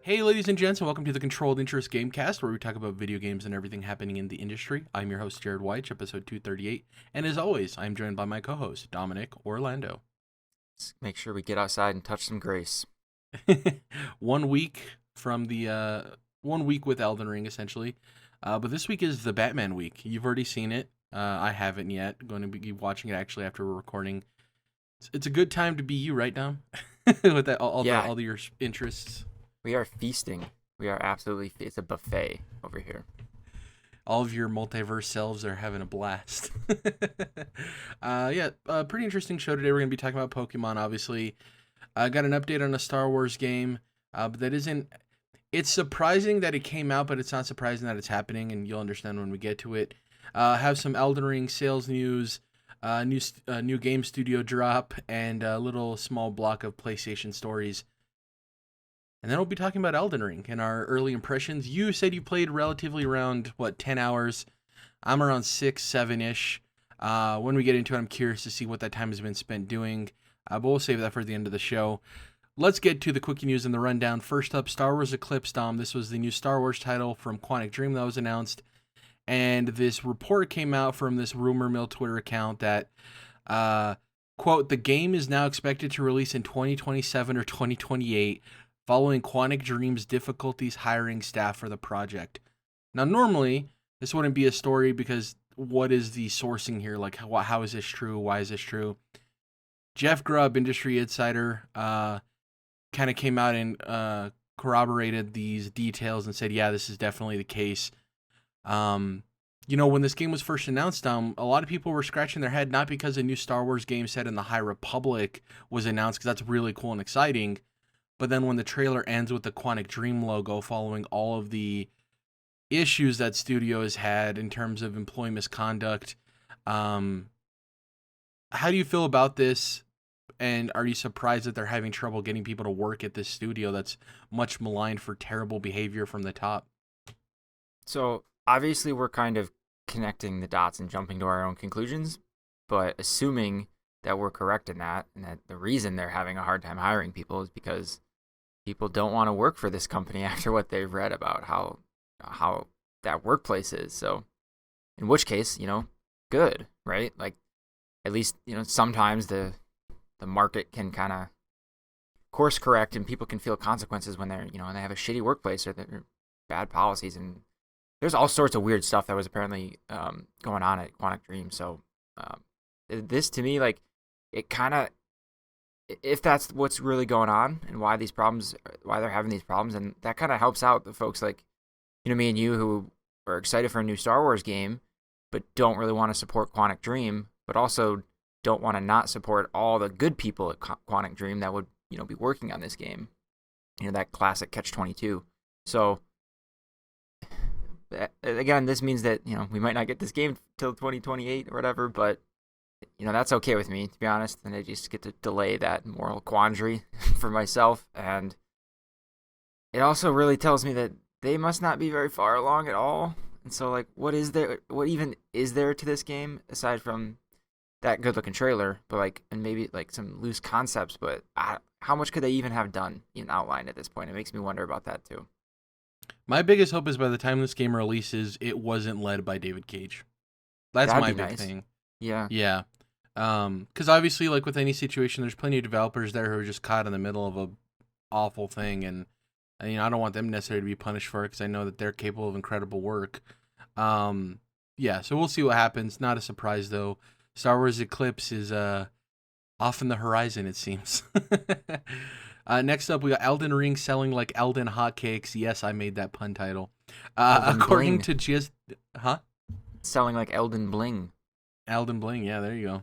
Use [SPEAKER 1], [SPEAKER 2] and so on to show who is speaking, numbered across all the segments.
[SPEAKER 1] Hey, ladies and gents, and welcome to the Controlled Interest Gamecast, where we talk about video games and everything happening in the industry. I'm your host, Jerrad, Wyche, episode 238, and as always, I'm joined by my co-host, Dominic Orlando.
[SPEAKER 2] Let's make sure we get outside and touch some grace.
[SPEAKER 1] 1 week from the 1 week with Elden Ring, essentially, but this week is the Batman week. You've already seen it. I haven't yet. Going to be watching it actually after we're recording. It's a good time to be you, right, Dom? With that, all your interests.
[SPEAKER 2] We are feasting. We are absolutely. It's a buffet over here.
[SPEAKER 1] All of your multiverse selves are having a blast. Pretty interesting show today. We're going to be talking about Pokemon, obviously. I got an update on a Star Wars game, but that isn't... It's surprising that it came out, but it's not surprising that it's happening, and you'll understand when we get to it. Have some Elden Ring sales news, new game studio drop, and a little small block of PlayStation stories. And then we'll be talking about Elden Ring and our early impressions. You said you played relatively around, 10 hours? I'm around 6, 7-ish. When we get into it, I'm curious to see what that time has been spent doing. But we'll save that for the end of the show. Let's get to the Quickie news and the rundown. First up, Star Wars Eclipse, Dom. This was the new Star Wars title from Quantic Dream that was announced. And this report came out from this rumor mill Twitter account that, quote, the game is now expected to release in 2027 or 2028, following Quantic Dream's difficulties hiring staff for the project. Now, normally, this wouldn't be a story because what is the sourcing here? Like, how is this true? Why is this true? Jeff Grubb, industry insider, kind of came out and corroborated these details and said, yeah, this is definitely the case. When this game was first announced, a lot of people were scratching their head, not because a new Star Wars game set in the High Republic was announced, because that's really cool and exciting, but then when the trailer ends with the Quantic Dream logo following all of the issues that studio has had in terms of employee misconduct, how do you feel about this? And are you surprised that they're having trouble getting people to work at this studio that's much maligned for terrible behavior from the top?
[SPEAKER 2] So obviously we're kind of connecting the dots and jumping to our own conclusions, but assuming that we're correct in that, and that the reason they're having a hard time hiring people is because people don't want to work for this company after what they've read about how that workplace is. So in which case, good, right? Like, at least, sometimes the market can kind of course correct and people can feel consequences when they're, and they have a shitty workplace or they're bad policies. And there's all sorts of weird stuff that was apparently going on at Quantic Dream. So this, to me, like, it kind of, if that's what's really going on and why they're having these problems, and that kind of helps out the folks like, me and you, who are excited for a new Star Wars game, but don't really want to support Quantic Dream, but also don't want to not support all the good people at Quantic Dream that would, be working on this game. That classic catch-22. So, again, this means that, we might not get this game till 2028 or whatever, but that's okay with me, to be honest. And I just get to delay that moral quandary for myself. And it also really tells me that they must not be very far along at all. And so, like, what even is there to this game aside from that good-looking trailer? But, like, and maybe, like, some loose concepts. But how much could they even have done in outline at this point? It makes me wonder about that, too.
[SPEAKER 1] My biggest hope is by the time this game releases, it wasn't led by David Cage. That's my big thing.
[SPEAKER 2] Yeah.
[SPEAKER 1] Yeah. Because obviously, like with any situation, there's plenty of developers there who are just caught in the middle of a awful thing, and I don't want them necessarily to be punished for it because I know that they're capable of incredible work. So we'll see what happens. Not a surprise though. Star Wars Eclipse is off in the horizon, it seems. Next up, we got Elden Ring selling like Elden hotcakes. Yes, I made that pun title. According to
[SPEAKER 2] Selling like Elden Bling.
[SPEAKER 1] Elden Bling, yeah, there you go.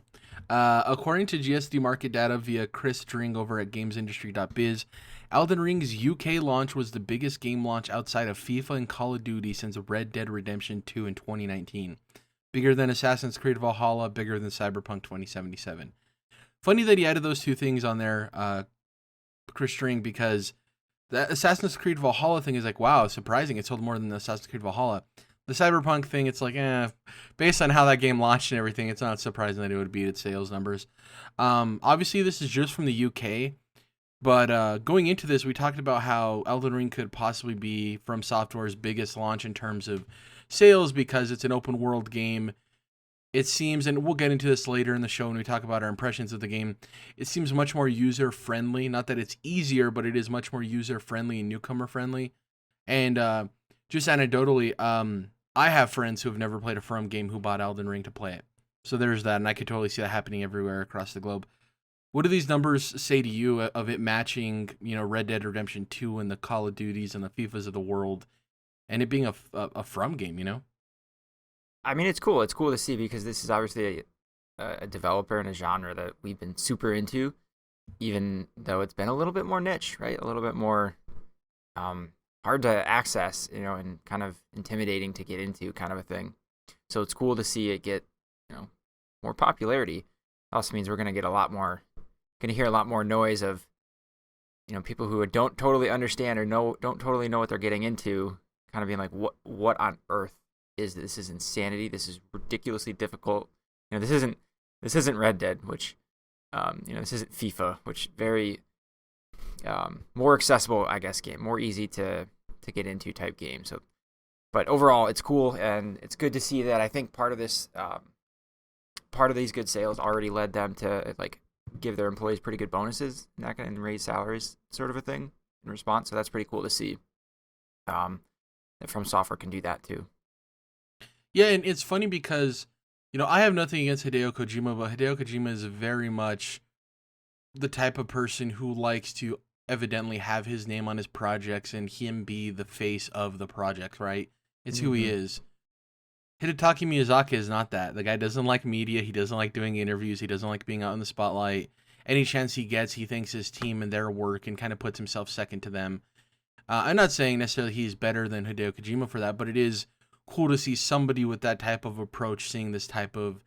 [SPEAKER 1] According to GSD market data via Chris Dring over at gamesindustry.biz, Elden Ring's UK launch was the biggest game launch outside of FIFA and Call of Duty since Red Dead Redemption 2 in 2019. Bigger than Assassin's Creed Valhalla, bigger than Cyberpunk 2077. Funny that he added those two things on there, Chris Dring, because the Assassin's Creed Valhalla thing is like, wow, surprising. It sold more than the Assassin's Creed Valhalla. The Cyberpunk thing, it's like, based on how that game launched and everything, it's not surprising that it would beat its sales numbers. Obviously, this is just from the UK, But going into this, we talked about how Elden Ring could possibly be From Software's biggest launch in terms of sales because it's an open world game. It seems, and we'll get into this later in the show when we talk about our impressions of the game, it seems much more user-friendly. Not that it's easier, but it is much more user-friendly and newcomer-friendly. And just anecdotally, I have friends who have never played a From game who bought Elden Ring to play it. So there's that, and I could totally see that happening everywhere across the globe. What do these numbers say to you of it matching, Red Dead Redemption 2 and the Call of Duties and the FIFAs of the world, and it being a From game,
[SPEAKER 2] I mean, it's cool. It's cool to see because this is obviously a developer in a genre that we've been super into, even though it's been a little bit more niche, right? A little bit more hard to access, and kind of intimidating to get into kind of a thing. So it's cool to see it get, more popularity. Also means we're going to get hear a lot more noise of, people who don't totally understand or don't totally know what they're getting into, kind of being like, what on earth is this? This is insanity. This is ridiculously difficult. This isn't Red Dead, which, this isn't FIFA, which very more accessible, I guess, game, more easy to get into type game. So, but overall, it's cool and it's good to see that. I think part of this, part of these good sales already led them to give their employees pretty good bonuses and raise salaries, sort of a thing in response. So that's pretty cool to see. That From Software can do that too.
[SPEAKER 1] Yeah, and it's funny because, I have nothing against Hideo Kojima, but Hideo Kojima is very much the type of person who likes to evidently have his name on his projects and him be the face of the project, right? It's who he is. Hidetaki Miyazaki is not that. The guy doesn't like media. He doesn't like doing interviews. He doesn't like being out in the spotlight. Any chance he gets, he thanks his team and their work and kind of puts himself second to them. I'm not saying necessarily he's better than Hideo Kojima for that, but it is cool to see somebody with that type of approach seeing this type of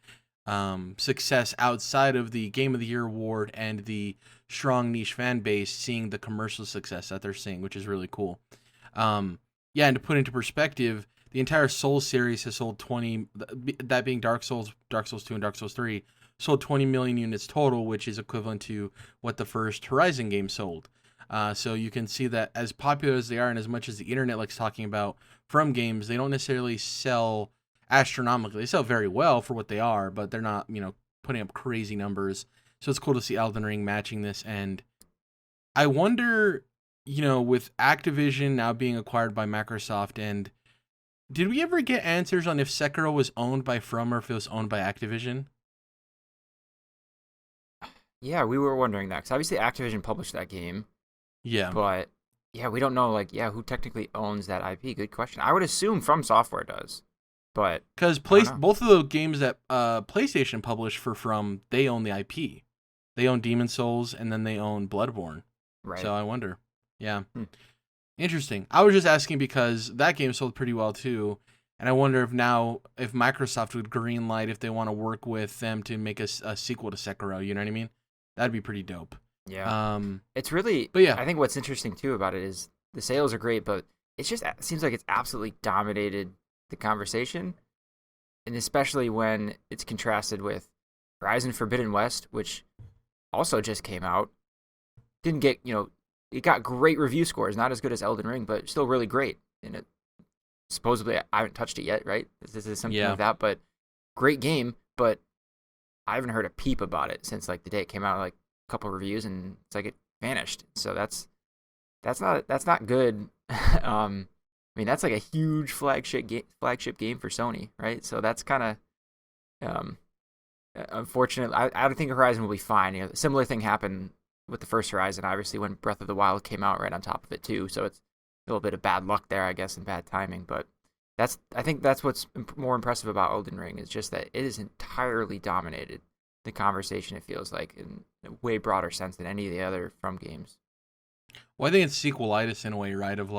[SPEAKER 1] success outside of the Game of the Year award and the strong niche fan base, seeing the commercial success that they're seeing, which is really cool. And to put into perspective, the entire Souls series has sold 20, that being Dark Souls 2 and Dark Souls 3, sold 20 million units total, which is equivalent to what the first Horizon game sold. So you can see that as popular as they are and as much as the internet likes talking about From games, they don't necessarily sell astronomically. They sell very well for what they are, but they're not, putting up crazy numbers. So it's cool to see Elden Ring matching this. And I wonder, with Activision now being acquired by Microsoft, and did we ever get answers on if Sekiro was owned by From or if it was owned by Activision?
[SPEAKER 2] Yeah, we were wondering that because obviously Activision published that game.
[SPEAKER 1] Yeah.
[SPEAKER 2] But yeah, we don't know who technically owns that IP. Good question. I would assume From Software does, but
[SPEAKER 1] because both of the games that PlayStation published for From, they own the IP. They own Demon Souls and then they own Bloodborne.
[SPEAKER 2] Right.
[SPEAKER 1] So I wonder. Yeah. Interesting. I was just asking because that game sold pretty well too, and I wonder if Microsoft would greenlight if they want to work with them to make a sequel to Sekiro. You know what I mean? That'd be pretty dope.
[SPEAKER 2] Yeah. It's really,
[SPEAKER 1] but yeah,
[SPEAKER 2] I think what's interesting too about it is the sales are great, but it seems like it's absolutely dominated the conversation. And especially when it's contrasted with Horizon Forbidden West, which also just came out. Didn't get, it got great review scores, not as good as Elden Ring, but still really great. And it supposedly, I haven't touched it yet, right? This is something like that, but great game, but I haven't heard a peep about it since the day it came out, couple reviews, and it's it vanished. So that's not good. I mean, that's a huge flagship game for Sony, right? So that's kind of unfortunate. I think Horizon will be fine. Similar thing happened with the first Horizon, obviously, when Breath of the Wild came out right on top of it too. So it's a little bit of bad luck there, I guess, and bad timing. But I think that's what's more impressive about Elden Ring is just that it is entirely dominated the conversation, it feels like, in a way broader sense than any of the other From games.
[SPEAKER 1] Well, I think it's sequelitis in a way, right? Of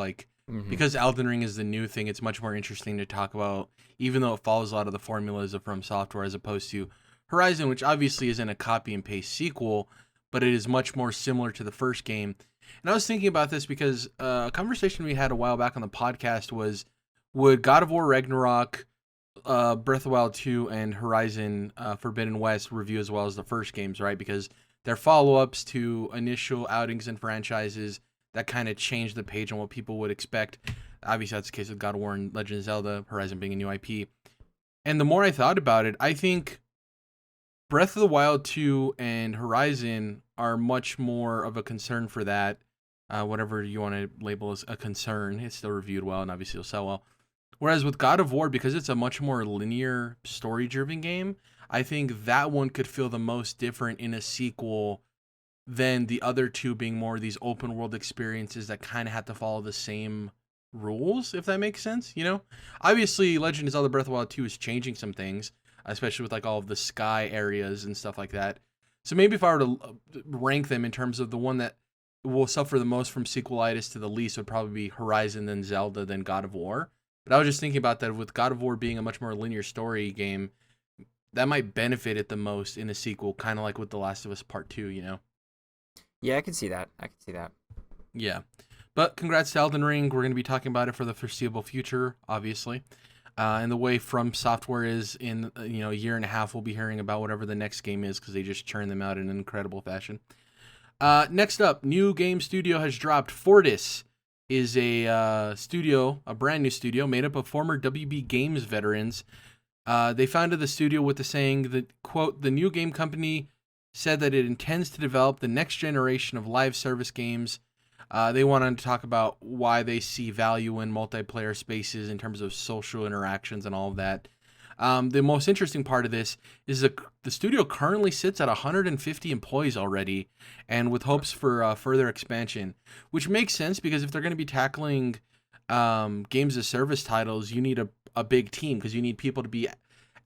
[SPEAKER 1] because Elden Ring is the new thing, it's much more interesting to talk about, even though it follows a lot of the formulas of From Software, as opposed to Horizon, which obviously isn't a copy and paste sequel, but it is much more similar to the first game. And I was thinking about this because a conversation we had a while back on the podcast was, would God of War Ragnarok, Breath of the Wild 2, and Horizon Forbidden West review as well as the first games, right? Because They're follow-ups to initial outings and franchises that kind of change the page on what people would expect. Obviously, that's the case with God of War and Legend of Zelda, Horizon being a new IP. And the more I thought about it, I think Breath of the Wild 2 and Horizon are much more of a concern for that. Whatever you want to label as a concern, it's still reviewed well and obviously it'll sell well. Whereas with God of War, because it's a much more linear, story-driven game, I think that one could feel the most different in a sequel than the other two being more these open-world experiences that kind of have to follow the same rules, if that makes sense, you know? Obviously, Legend of Zelda Breath of the Wild 2 is changing some things, especially with like all of the sky areas and stuff like that. So maybe if I were to rank them in terms of the one that will suffer the most from sequelitis to the least would probably be Horizon, then Zelda, then God of War. But I was just thinking about that with God of War being a much more linear story game, that might benefit it the most in a sequel, kind of like with The Last of Us Part 2, you know?
[SPEAKER 2] Yeah, I can see that.
[SPEAKER 1] Yeah. But congrats to Elden Ring. We're going to be talking about it for the foreseeable future, obviously. And the way From Software is in a year and a half, we'll be hearing about whatever the next game is because they just churn them out in an incredible fashion. Next up, new game studio has dropped. Fortis is a brand new studio made up of former WB Games veterans. They founded the studio with the saying that, quote, the new game company said that it intends to develop the next generation of live service games. They wanted to talk about why they see value in multiplayer spaces in terms of social interactions and all of that. The most interesting part of this is the studio currently sits at 150 employees already, and with hopes for further expansion, which makes sense because if they're going to be tackling games as service titles, you need a big team because you need people to be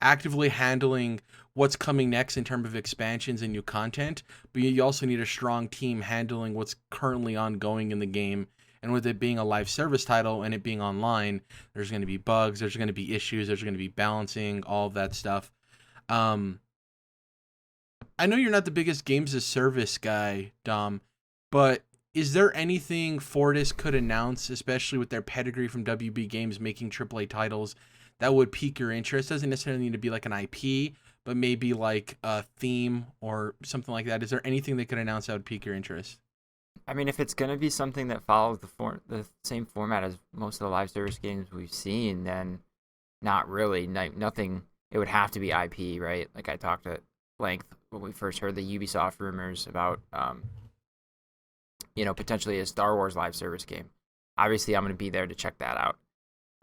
[SPEAKER 1] actively handling what's coming next in terms of expansions and new content, but you also need a strong team handling what's currently ongoing in the game. And with it being a live service title and it being online, there's going to be bugs, there's going to be issues, there's going to be balancing, all of that stuff. I know you're not the biggest games as service guy, Dom, but is there anything Fortis could announce, especially with their pedigree from WB Games making AAA titles, that would pique your interest? Doesn't necessarily need to be like an IP, but maybe like a theme or something like that. Is there anything they could announce that would pique your interest?
[SPEAKER 2] I mean, if it's going to be something that follows the same format as most of the live service games we've seen, then not really. Nothing. It would have to be IP, right? Like I talked at length when we first heard the Ubisoft rumors about, potentially a Star Wars live service game. Obviously, I'm going to be there to check that out.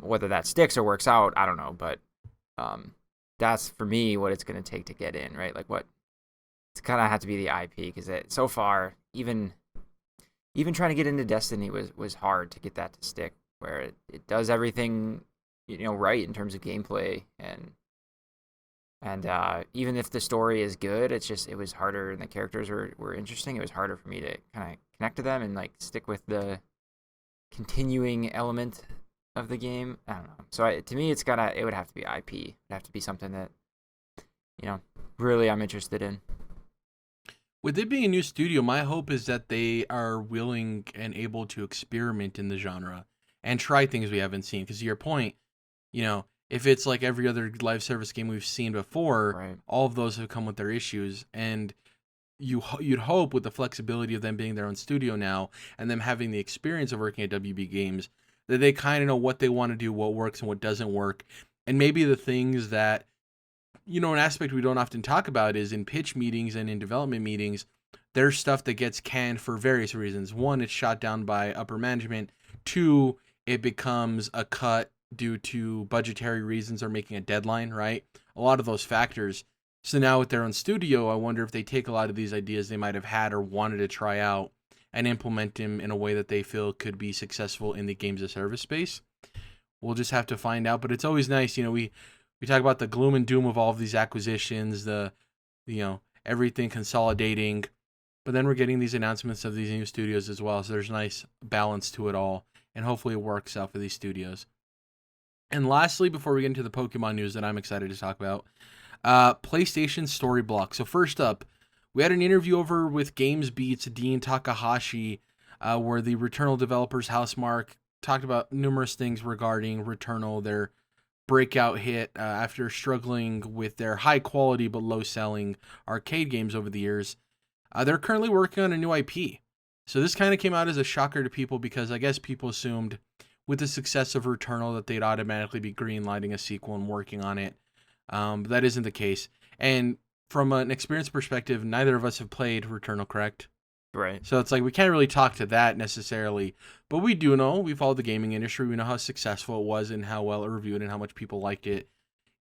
[SPEAKER 2] Whether that sticks or works out, I don't know. But that's, for me, what it's going to take to get in, right? Like it's kind of have to be the IP because so far, even trying to get into Destiny was hard to get that to stick, where it does everything right in terms of gameplay and even if the story is good, it was harder and the characters were interesting. It was harder for me to kind of connect to them and like stick with the continuing element of the game. I don't know. So to me, it would have to be IP. It would have to be something that really I'm interested in.
[SPEAKER 1] With it being a new studio, my hope is that they are willing and able to experiment in the genre and try things we haven't seen. Because to your point, if it's like every other live service game we've seen before,
[SPEAKER 2] right,
[SPEAKER 1] all of those have come with their issues. And you'd hope with the flexibility of them being their own studio now and them having the experience of working at WB Games that they kind of know what they want to do, what works and what doesn't work. And maybe the things that an aspect we don't often talk about is in pitch meetings and in development meetings, there's stuff that gets canned for various reasons. One, it's shot down by upper management. Two, it becomes a cut due to budgetary reasons or making a deadline, right? A lot of those factors. So now with their own studio, I wonder if they take a lot of these ideas they might have had or wanted to try out and implement them in a way that they feel could be successful in the games as service space. We'll just have to find out, but it's always nice, we talk about the gloom and doom of all of these acquisitions, everything consolidating, but then we're getting these announcements of these new studios as well. So there's a nice balance to it all, and hopefully it works out for these studios. And lastly, before we get into the Pokemon news that I'm excited to talk about, PlayStation Story Block. So first up, we had an interview over with GamesBeat's Dean Takahashi, where the Returnal developers Housemarque talked about numerous things regarding Returnal, their breakout hit after struggling with their high quality but low selling arcade games over the years. They're currently working on a new IP. So this kind of came out as a shocker to people because I guess people assumed with the success of Returnal that they'd automatically be greenlighting a sequel and working on it. But that isn't the case. And from an experience perspective, neither of us have played Returnal, correct?
[SPEAKER 2] Right.
[SPEAKER 1] So it's like we can't really talk to that necessarily. But we do know, we follow the gaming industry. We know how successful it was and how well it reviewed and how much people liked it.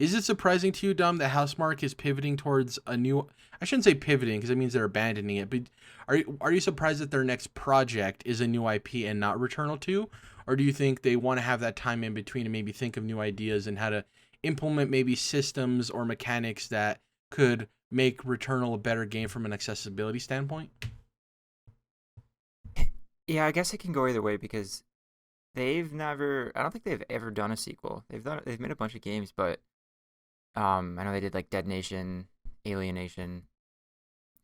[SPEAKER 1] Is it surprising to you, Dom, that Housemarque is pivoting towards a new... I shouldn't say pivoting because it means they're abandoning it. But are you surprised that their next project is a new IP and not Returnal 2? Or do you think they want to have that time in between and maybe think of new ideas and how to implement maybe systems or mechanics that could make Returnal a better game from an accessibility standpoint?
[SPEAKER 2] Yeah, I guess it can go either way because I don't think they've ever done a sequel. They've made a bunch of games, but I know they did like Dead Nation, Alienation,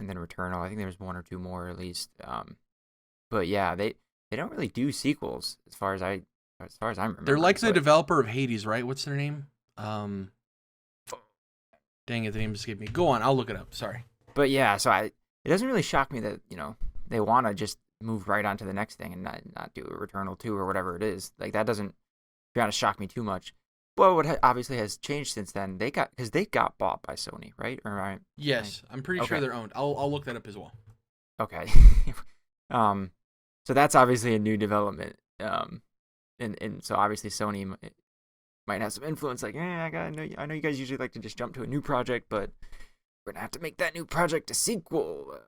[SPEAKER 2] and then Returnal. I think there was one or two more at least. But yeah, they don't really do sequels as far as I remember.
[SPEAKER 1] They're like the developer of Hades, right? What's their name? Dang it, the name escaped me. Go on, I'll look it up. Sorry.
[SPEAKER 2] But yeah, it doesn't really shock me that they want to just move right on to the next thing and not do a Returnal 2 or whatever it is. Like that doesn't kind of shock me too much. Well, what obviously has changed since then, they got bought by Sony, right?
[SPEAKER 1] Yes, I'm pretty sure they're owned. I'll look that up as well.
[SPEAKER 2] Okay. So that's obviously a new development. And so obviously Sony might have some influence. Like, I know you guys usually like to just jump to a new project, but we're gonna have to make that new project a sequel.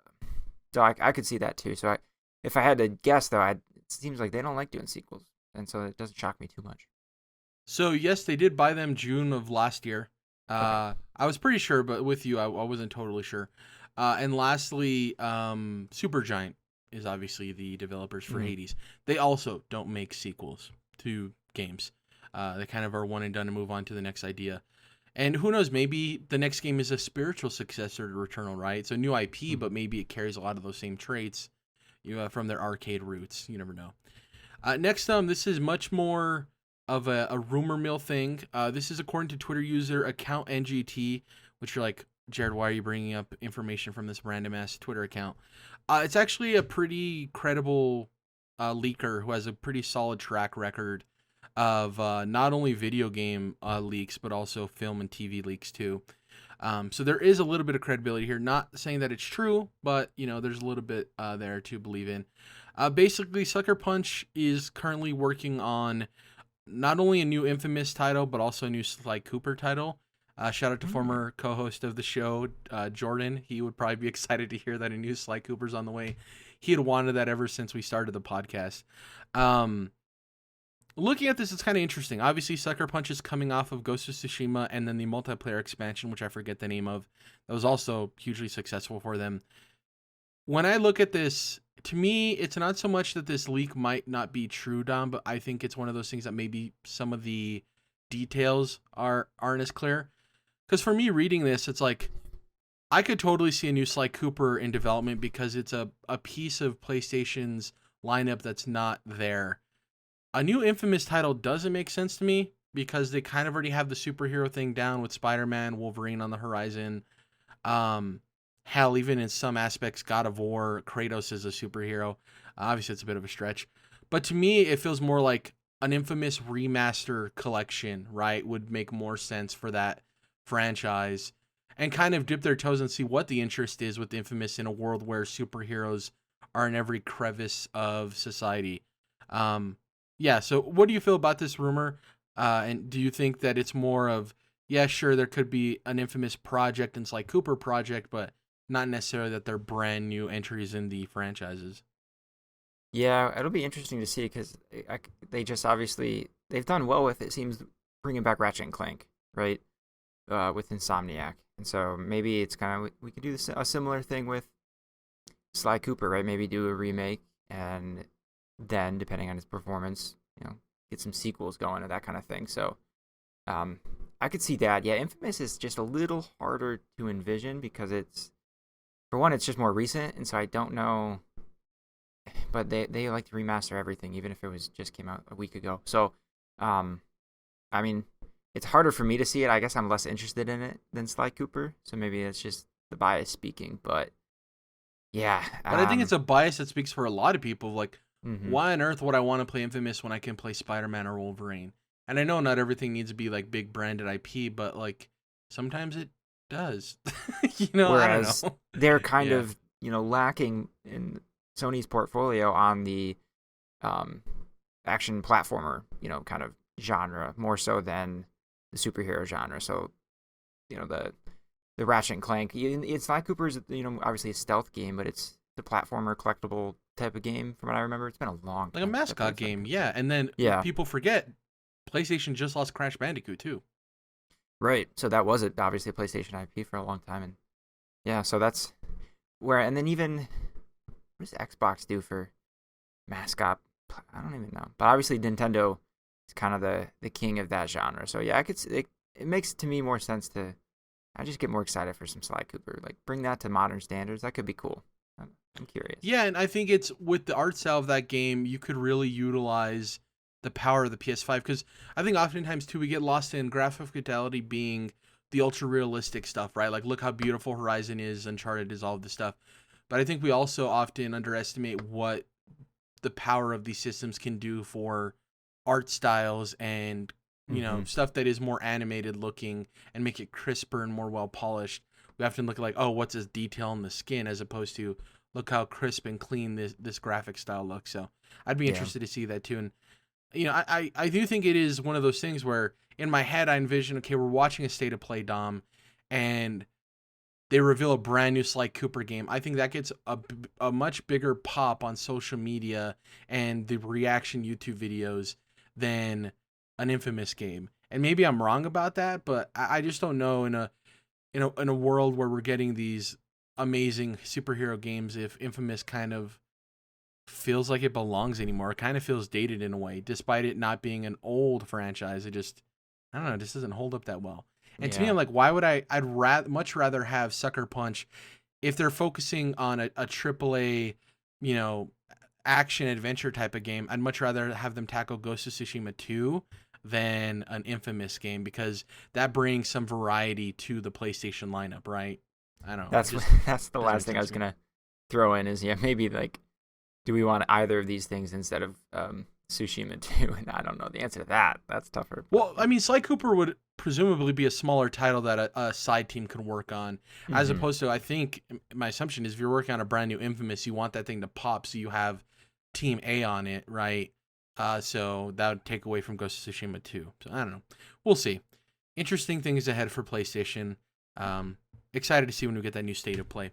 [SPEAKER 2] So I could see that too. So if I had to guess though, it seems like they don't like doing sequels, and so it doesn't shock me too much.
[SPEAKER 1] So yes, they did buy them June of last year. I was pretty sure, but with you, I wasn't totally sure. And lastly, Supergiant is obviously the developers for Hades. They also don't make sequels to games. They kind of are one and done and move on to the next idea. And who knows, maybe the next game is a spiritual successor to Returnal, right? It's a new IP, but maybe it carries a lot of those same traits from their arcade roots. You never know. Next, this is much more of a rumor mill thing. This is according to Twitter user account NGT, which you're like, Jerrad, why are you bringing up information from this random ass Twitter account? It's actually a pretty credible leaker who has a pretty solid track record of not only video game leaks, but also film and TV leaks too. So there is a little bit of credibility here. Not saying that it's true, but there's a little bit there to believe in. Basically, Sucker Punch is currently working on not only a new Infamous title, but also a new Sly Cooper title. Shout out to former co-host of the show, Jordan. He would probably be excited to hear that a new Sly Cooper's on the way. He had wanted that ever since we started the podcast. Looking at this, it's kind of interesting. Obviously, Sucker Punch is coming off of Ghost of Tsushima and then the multiplayer expansion, which I forget the name of. That was also hugely successful for them. When I look at this, to me, it's not so much that this leak might not be true, Dom, but I think it's one of those things that maybe some of the details aren't as clear. Because for me, reading this, it's like, I could totally see a new Sly Cooper in development because it's a piece of PlayStation's lineup that's not there. A new Infamous title doesn't make sense to me because they kind of already have the superhero thing down with Spider-Man, Wolverine on the horizon. Hell, even in some aspects, God of War, Kratos is a superhero. Obviously, it's a bit of a stretch. But to me, it feels more like an Infamous remaster collection, right? Would make more sense for that franchise. And kind of dip their toes and see what the interest is with Infamous in a world where superheroes are in every crevice of society. Yeah, so what do you feel about this rumor? And do you think that it's more of, yeah, sure, there could be an Infamous project and Sly Cooper project, but not necessarily that they're brand new entries in the franchises?
[SPEAKER 2] Yeah, it'll be interesting to see because they just obviously, they've done well with, it seems, bringing back Ratchet and Clank, right? With Insomniac. And so maybe it's kind of, we could do a similar thing with Sly Cooper, right? Maybe do a remake and then, depending on his performance, get some sequels going or that kind of thing. So I could see that. Yeah, Infamous is just a little harder to envision because for one, it's just more recent, and so I don't know. But they like to remaster everything, even if it just came out a week ago. So, I mean, it's harder for me to see it. I guess I'm less interested in it than Sly Cooper, so maybe it's just the bias speaking. But Yeah.
[SPEAKER 1] But I think it's a bias that speaks for a lot of people. Like,
[SPEAKER 2] Mhm.
[SPEAKER 1] why on earth would I want to play Infamous when I can play Spider-Man or Wolverine? And I know not everything needs to be like big branded IP, but like sometimes it does. I don't
[SPEAKER 2] Whereas
[SPEAKER 1] know.
[SPEAKER 2] they're kind
[SPEAKER 1] Yeah.
[SPEAKER 2] of, lacking in Sony's portfolio on the um, action platformer, kind of genre more so than the superhero genre. So, the Ratchet and Clank, it's Sly Cooper's, obviously a stealth game, but it's the platformer collectible type of game from what I remember. It's been a long
[SPEAKER 1] Like a
[SPEAKER 2] time since I
[SPEAKER 1] mascot
[SPEAKER 2] played Sly
[SPEAKER 1] game,
[SPEAKER 2] Cooper.
[SPEAKER 1] yeah. And then
[SPEAKER 2] Yeah,
[SPEAKER 1] people forget PlayStation just lost Crash Bandicoot too.
[SPEAKER 2] right. So that was obviously a PlayStation IP for a long time. And yeah, so that's where, and then even, what does Xbox do for mascot? I don't even know. But obviously Nintendo is kind of the king of that genre. So yeah, it makes to me more sense to, I just get more excited for some Sly Cooper. Like, bring that to modern standards. That could be cool. I'm curious.
[SPEAKER 1] Yeah, and I think it's with the art style of that game, you could really utilize the power of the PS5 because I think oftentimes too we get lost in graphic fidelity being the ultra realistic stuff, right? Like look how beautiful Horizon is, Uncharted is, all of this stuff. But I think we also often underestimate what the power of these systems can do for art styles and
[SPEAKER 2] Mm-hmm.
[SPEAKER 1] stuff that is more animated looking and make it crisper and more well polished. We often look at like, oh, what's this detail in the skin as opposed to look how crisp and clean this graphic style looks. So I'd be
[SPEAKER 2] Yeah.
[SPEAKER 1] interested to see that too. And I do think it is one of those things where in my head I envision, okay, we're watching a state of play, Dom, and they reveal a brand new Sly Cooper game. I think that gets a much bigger pop on social media and the reaction YouTube videos than an Infamous game. And maybe I'm wrong about that, but I just don't know in a world where we're getting these amazing superhero games if Infamous kind of feels like it belongs anymore. It kind of feels dated in a way, despite it not being an old franchise. I don't know, it just doesn't hold up that well. And to me,
[SPEAKER 2] Yeah.
[SPEAKER 1] I'm like, why would much rather have Sucker Punch if they're focusing on a AAA, you know, action adventure type of game. I'd much rather have them tackle Ghost of Tsushima 2 than an Infamous game because that brings some variety to the PlayStation lineup, right? I don't know. It
[SPEAKER 2] That's
[SPEAKER 1] just
[SPEAKER 2] that's the
[SPEAKER 1] doesn't
[SPEAKER 2] last
[SPEAKER 1] make
[SPEAKER 2] thing I
[SPEAKER 1] sense
[SPEAKER 2] was
[SPEAKER 1] to me.
[SPEAKER 2] gonna throw in is, yeah, maybe like, do we want either of these things instead of Tsushima 2? And I don't know the answer to that. That's tougher. But
[SPEAKER 1] Well, I mean, Sly Cooper would presumably be a smaller title that a side team could work on, as
[SPEAKER 2] hmm
[SPEAKER 1] opposed to, I think, my assumption is if you're working on a brand new Infamous, you want that thing to pop so you have Team A on it, right? So that would take away from Ghost of Tsushima 2. So I don't know. We'll see. Interesting things ahead for PlayStation. Excited to see when we get that new state of play.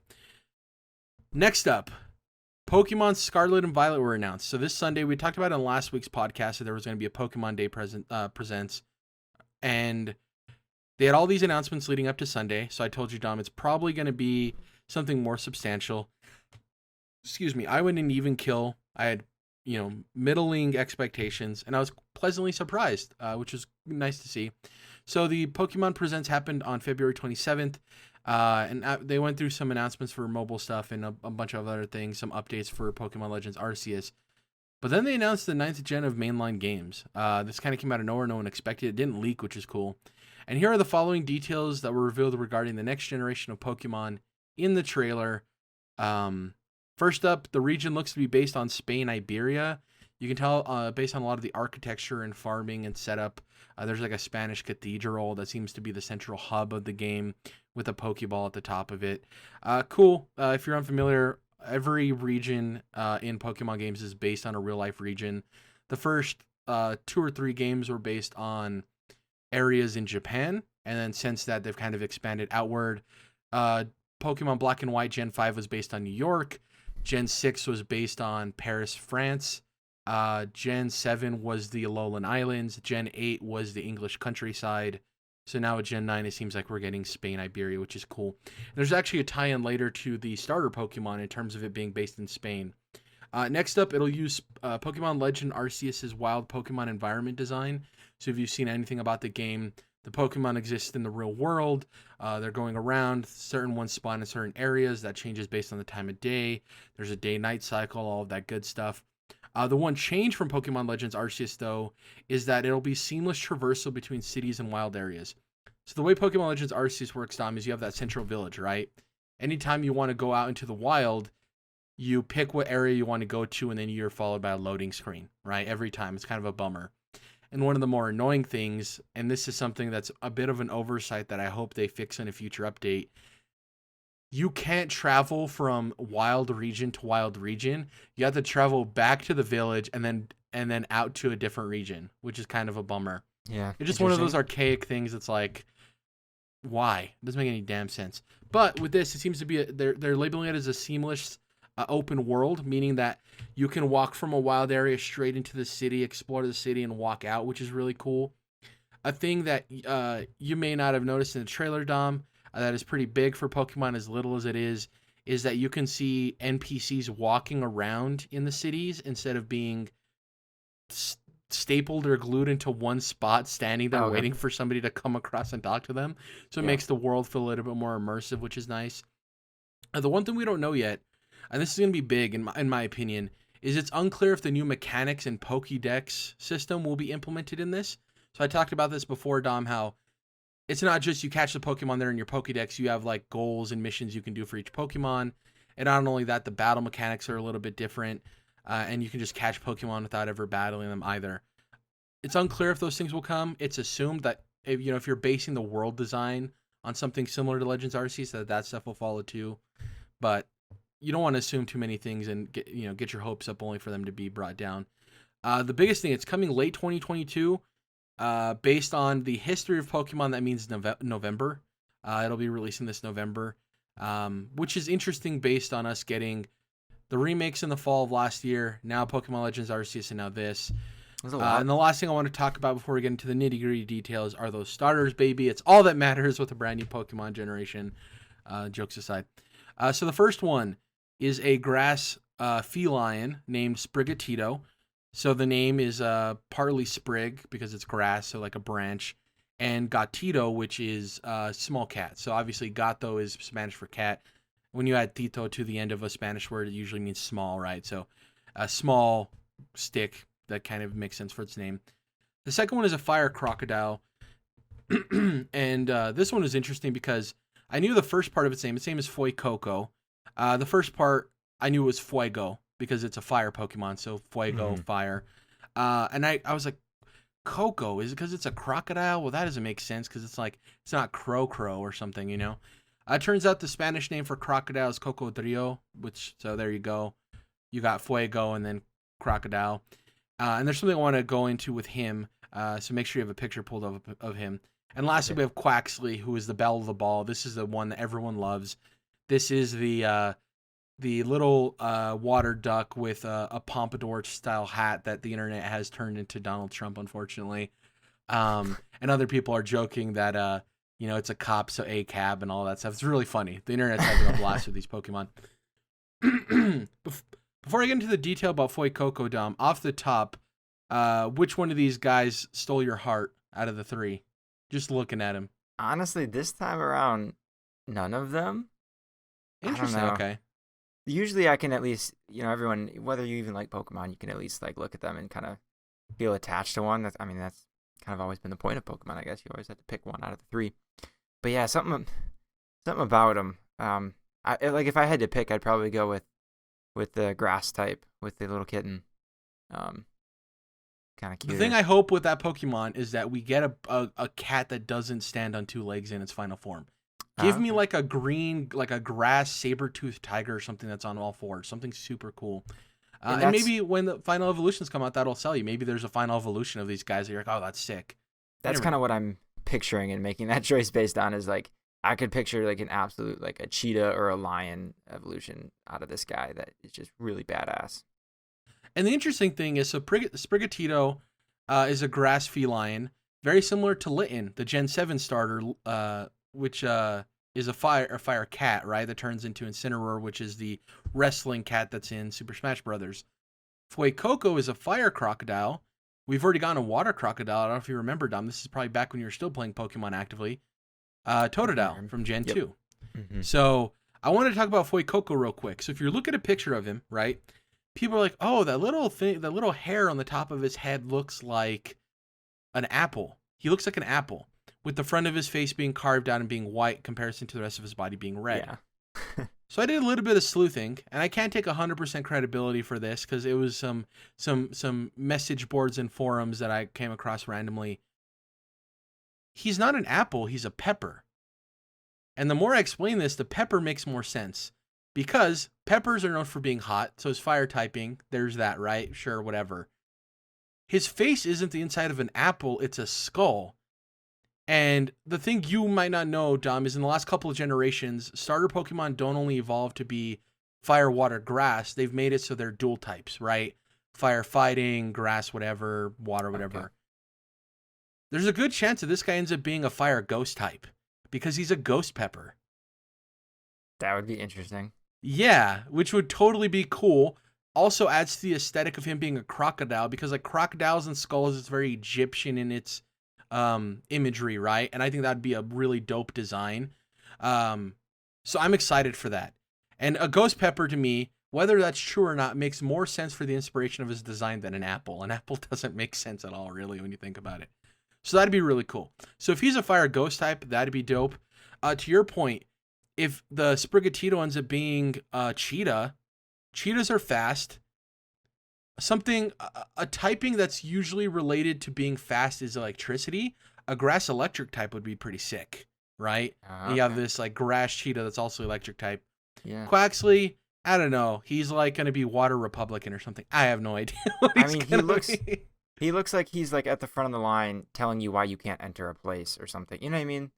[SPEAKER 1] Next up, Pokemon Scarlet and Violet were announced. So this Sunday, we talked about it on last week's podcast that there was going to be a Pokemon Day presents, and they had all these announcements leading up to Sunday. So I told you, Dom, it's probably going to be something more substantial. Excuse me. I went an even kill. I had, middling expectations, and I was pleasantly surprised, which was nice to see. So the Pokemon Presents happened on February 27th. And they went through some announcements for mobile stuff and a bunch of other things, some updates for Pokemon Legends Arceus. But then they announced the 9th gen of mainline games. This kind of came out of nowhere. No one expected it. It didn't leak, which is cool. And here are the following details that were revealed regarding the next generation of Pokemon in the trailer. First up, the region looks to be based on Spain, Iberia. You can tell based on a lot of the architecture and farming and setup. There's like a Spanish cathedral that seems to be the central hub of the game with a Pokeball at the top of it. Cool. If you're unfamiliar, every region in Pokemon games is based on a real life region. The first 2 or 3 games were based on areas in Japan, and then since that, they've kind of expanded outward. Pokemon Black and White Gen 5 was based on New York. Gen 6 was based on Paris, France. Gen 7 was the Alolan Islands. Gen 8 was the English countryside. So now at Gen 9, it seems like we're getting Spain, Iberia, which is cool. And there's actually a tie-in later to the starter Pokemon in terms of it being based in Spain. Next up, it'll use Pokemon Legend Arceus' wild Pokemon environment design. So if you've seen anything about the game, the Pokemon exist in the real world. They're going around. Certain ones spawn in certain areas. That changes based on the time of day. There's a day-night cycle, all of that good stuff. The one change from Pokemon Legends Arceus, though, is that it'll be seamless traversal between cities and wild areas. So the way Pokemon Legends Arceus works, Dom, is you have that central village, right? Anytime you want to go out into the wild, you pick what area you want to go to, and then you're followed by a loading screen, right? Every time. It's kind of a bummer. And one of the more annoying things, and this is something that's a bit of an oversight that I hope they fix in a future update, you can't travel from wild region to wild region. You have to travel back to the village and then out to a different region, which is kind of a bummer.
[SPEAKER 2] Yeah.
[SPEAKER 1] It's just one of those archaic things that's like, why? It doesn't make any damn sense. But with this, it seems to be they're labeling it as a seamless open world, meaning that you can walk from a wild area straight into the city, explore the city, and walk out, which is really cool. A thing that you may not have noticed in the trailer, Dom, that is pretty big for Pokemon, as little as it is that you can see NPCs walking around in the cities instead of being stapled or glued into one spot, standing there waiting for somebody to come across and talk to them. So it makes the world feel a little bit more immersive, which is nice. The one thing we don't know yet, and this is going to be big in my opinion, is it's unclear if the new mechanics and Pokédex system will be implemented in this. So I talked about this before, Dom, how it's not just you catch the Pokemon there in your Pokédex. You have like goals and missions you can do for each Pokemon. And not only that, the battle mechanics are a little bit different. And you can just catch Pokemon without ever battling them either. It's unclear if those things will come. It's assumed that if you're basing the world design on something similar to Legends Arceus, so that stuff will follow too. But you don't want to assume too many things and get your hopes up only for them to be brought down. The biggest thing, it's coming late 2022. Based on the history of Pokemon, that means November. It'll be releasing this November, which is interesting based on us getting the remakes in the fall of last year, now Pokemon Legends Arceus, and now this. And the last thing I want to talk about before we get into the nitty-gritty details are those starters, baby. It's all that matters with a brand new Pokemon generation, jokes aside. So the first one is a grass feline named Sprigatito. So the name is partly sprig because it's grass, so like a branch, and gatito, which is small cat. So obviously gato is Spanish for cat. When you add tito to the end of a Spanish word, it usually means small, right? So a small stick, that kind of makes sense for its name. The second one is a fire crocodile. And this one is interesting because I knew the first part of its name. Its name is Fuecoco. The first part, I knew it was Fuego, because it's a fire Pokemon, so Fuego, fire. And I was like, Coco, is it because it's a crocodile? Well, that doesn't make sense because it's not Crow or something, It turns out the Spanish name for crocodile is Cocodrilo, so there you go. You got Fuego and then crocodile. And there's something I want to go into with him, so make sure you have a picture pulled up of him. And lastly, we have Quaxly, who is the belle of the ball. This is the one that everyone loves. This is the little water duck with a pompadour-style hat that the internet has turned into Donald Trump, unfortunately. And other people are joking that, it's a cop, so a cab and all that stuff. It's really funny. The internet's having a blast with these Pokemon. Before I get into the detail about Fuecoco, Dom, off the top, which one of these guys stole your heart out of the three? Just looking at him.
[SPEAKER 2] Honestly, this time around, none of them.
[SPEAKER 1] Interesting. Okay.
[SPEAKER 2] Usually I can at least, everyone, whether you even like Pokemon, you can at least look at them and kind of feel attached to one. That's kind of always been the point of Pokemon, I guess. You always have to pick one out of the three. But yeah, something about them. If I had to pick, I'd probably go with the grass type, with the little kitten. Kind of cute.
[SPEAKER 1] The thing I hope with that Pokemon is that we get a cat that doesn't stand on two legs in its final form. Give me like a green, like a grass saber-toothed tiger or something that's on all fours. Something super cool. And maybe when the final evolutions come out, that'll sell you. Maybe there's a final evolution of these guys that you're like, oh, that's sick.
[SPEAKER 2] That's kind of what I'm picturing and making that choice based on is I could picture an absolute a cheetah or a lion evolution out of this guy that is just really badass.
[SPEAKER 1] And the interesting thing is, so Sprigatito is a grass feline, very similar to Litten, the Gen 7 starter, which is a fire cat, right? That turns into Incineroar, which is the wrestling cat that's in Super Smash Brothers. Fuecoco is a fire crocodile. We've already gotten a water crocodile. I don't know if you remember, Dom. This is probably back when you were still playing Pokemon actively. Totodile from Gen 2. Mm-hmm. So I want to talk about Fuecoco real quick. So if you look at a picture of him, right? People are like, oh, that little hair on the top of his head looks like an apple. He looks like an apple, with the front of his face being carved out and being white, in comparison to the rest of his body being red.
[SPEAKER 2] Yeah.
[SPEAKER 1] So I did a little bit of sleuthing, and I can't take 100% credibility for this because it was some message boards and forums that I came across randomly. He's not an apple, he's a pepper. And the more I explain this, the pepper makes more sense. Because peppers are known for being hot, so his fire typing, there's that, right? Sure, whatever. His face isn't the inside of an apple, it's a skull. And the thing you might not know, Dom, is in the last couple of generations, starter Pokemon don't only evolve to be fire, water, grass. They've made it so they're dual types, right? Fire fighting, grass, whatever, water, whatever. Okay. There's a good chance that this guy ends up being a fire ghost type because he's a ghost pepper.
[SPEAKER 2] That would be interesting.
[SPEAKER 1] Yeah, which would totally be cool. Also adds to the aesthetic of him being a crocodile because like crocodiles and skulls, it's very Egyptian in its imagery, right? And I think that'd be a really dope design. So I'm excited for that. And a ghost pepper to me, whether that's true or not, makes more sense for the inspiration of his design than an apple. An apple doesn't make sense at all, really, when you think about it. So that'd be really cool. So if he's a fire ghost type, that'd be dope. To your point, if the Sprigatito ends up being cheetah, cheetahs are fast. A typing that's usually related to being fast is electricity. A grass electric type would be pretty sick, right? Okay. You have this like grass cheetah that's also electric type.
[SPEAKER 2] Yeah.
[SPEAKER 1] Quaxly, I don't know. He's like going to be water Republican or something. I have no idea.
[SPEAKER 2] He looks like he's like at the front of the line telling you why you can't enter a place or something. You know what I mean?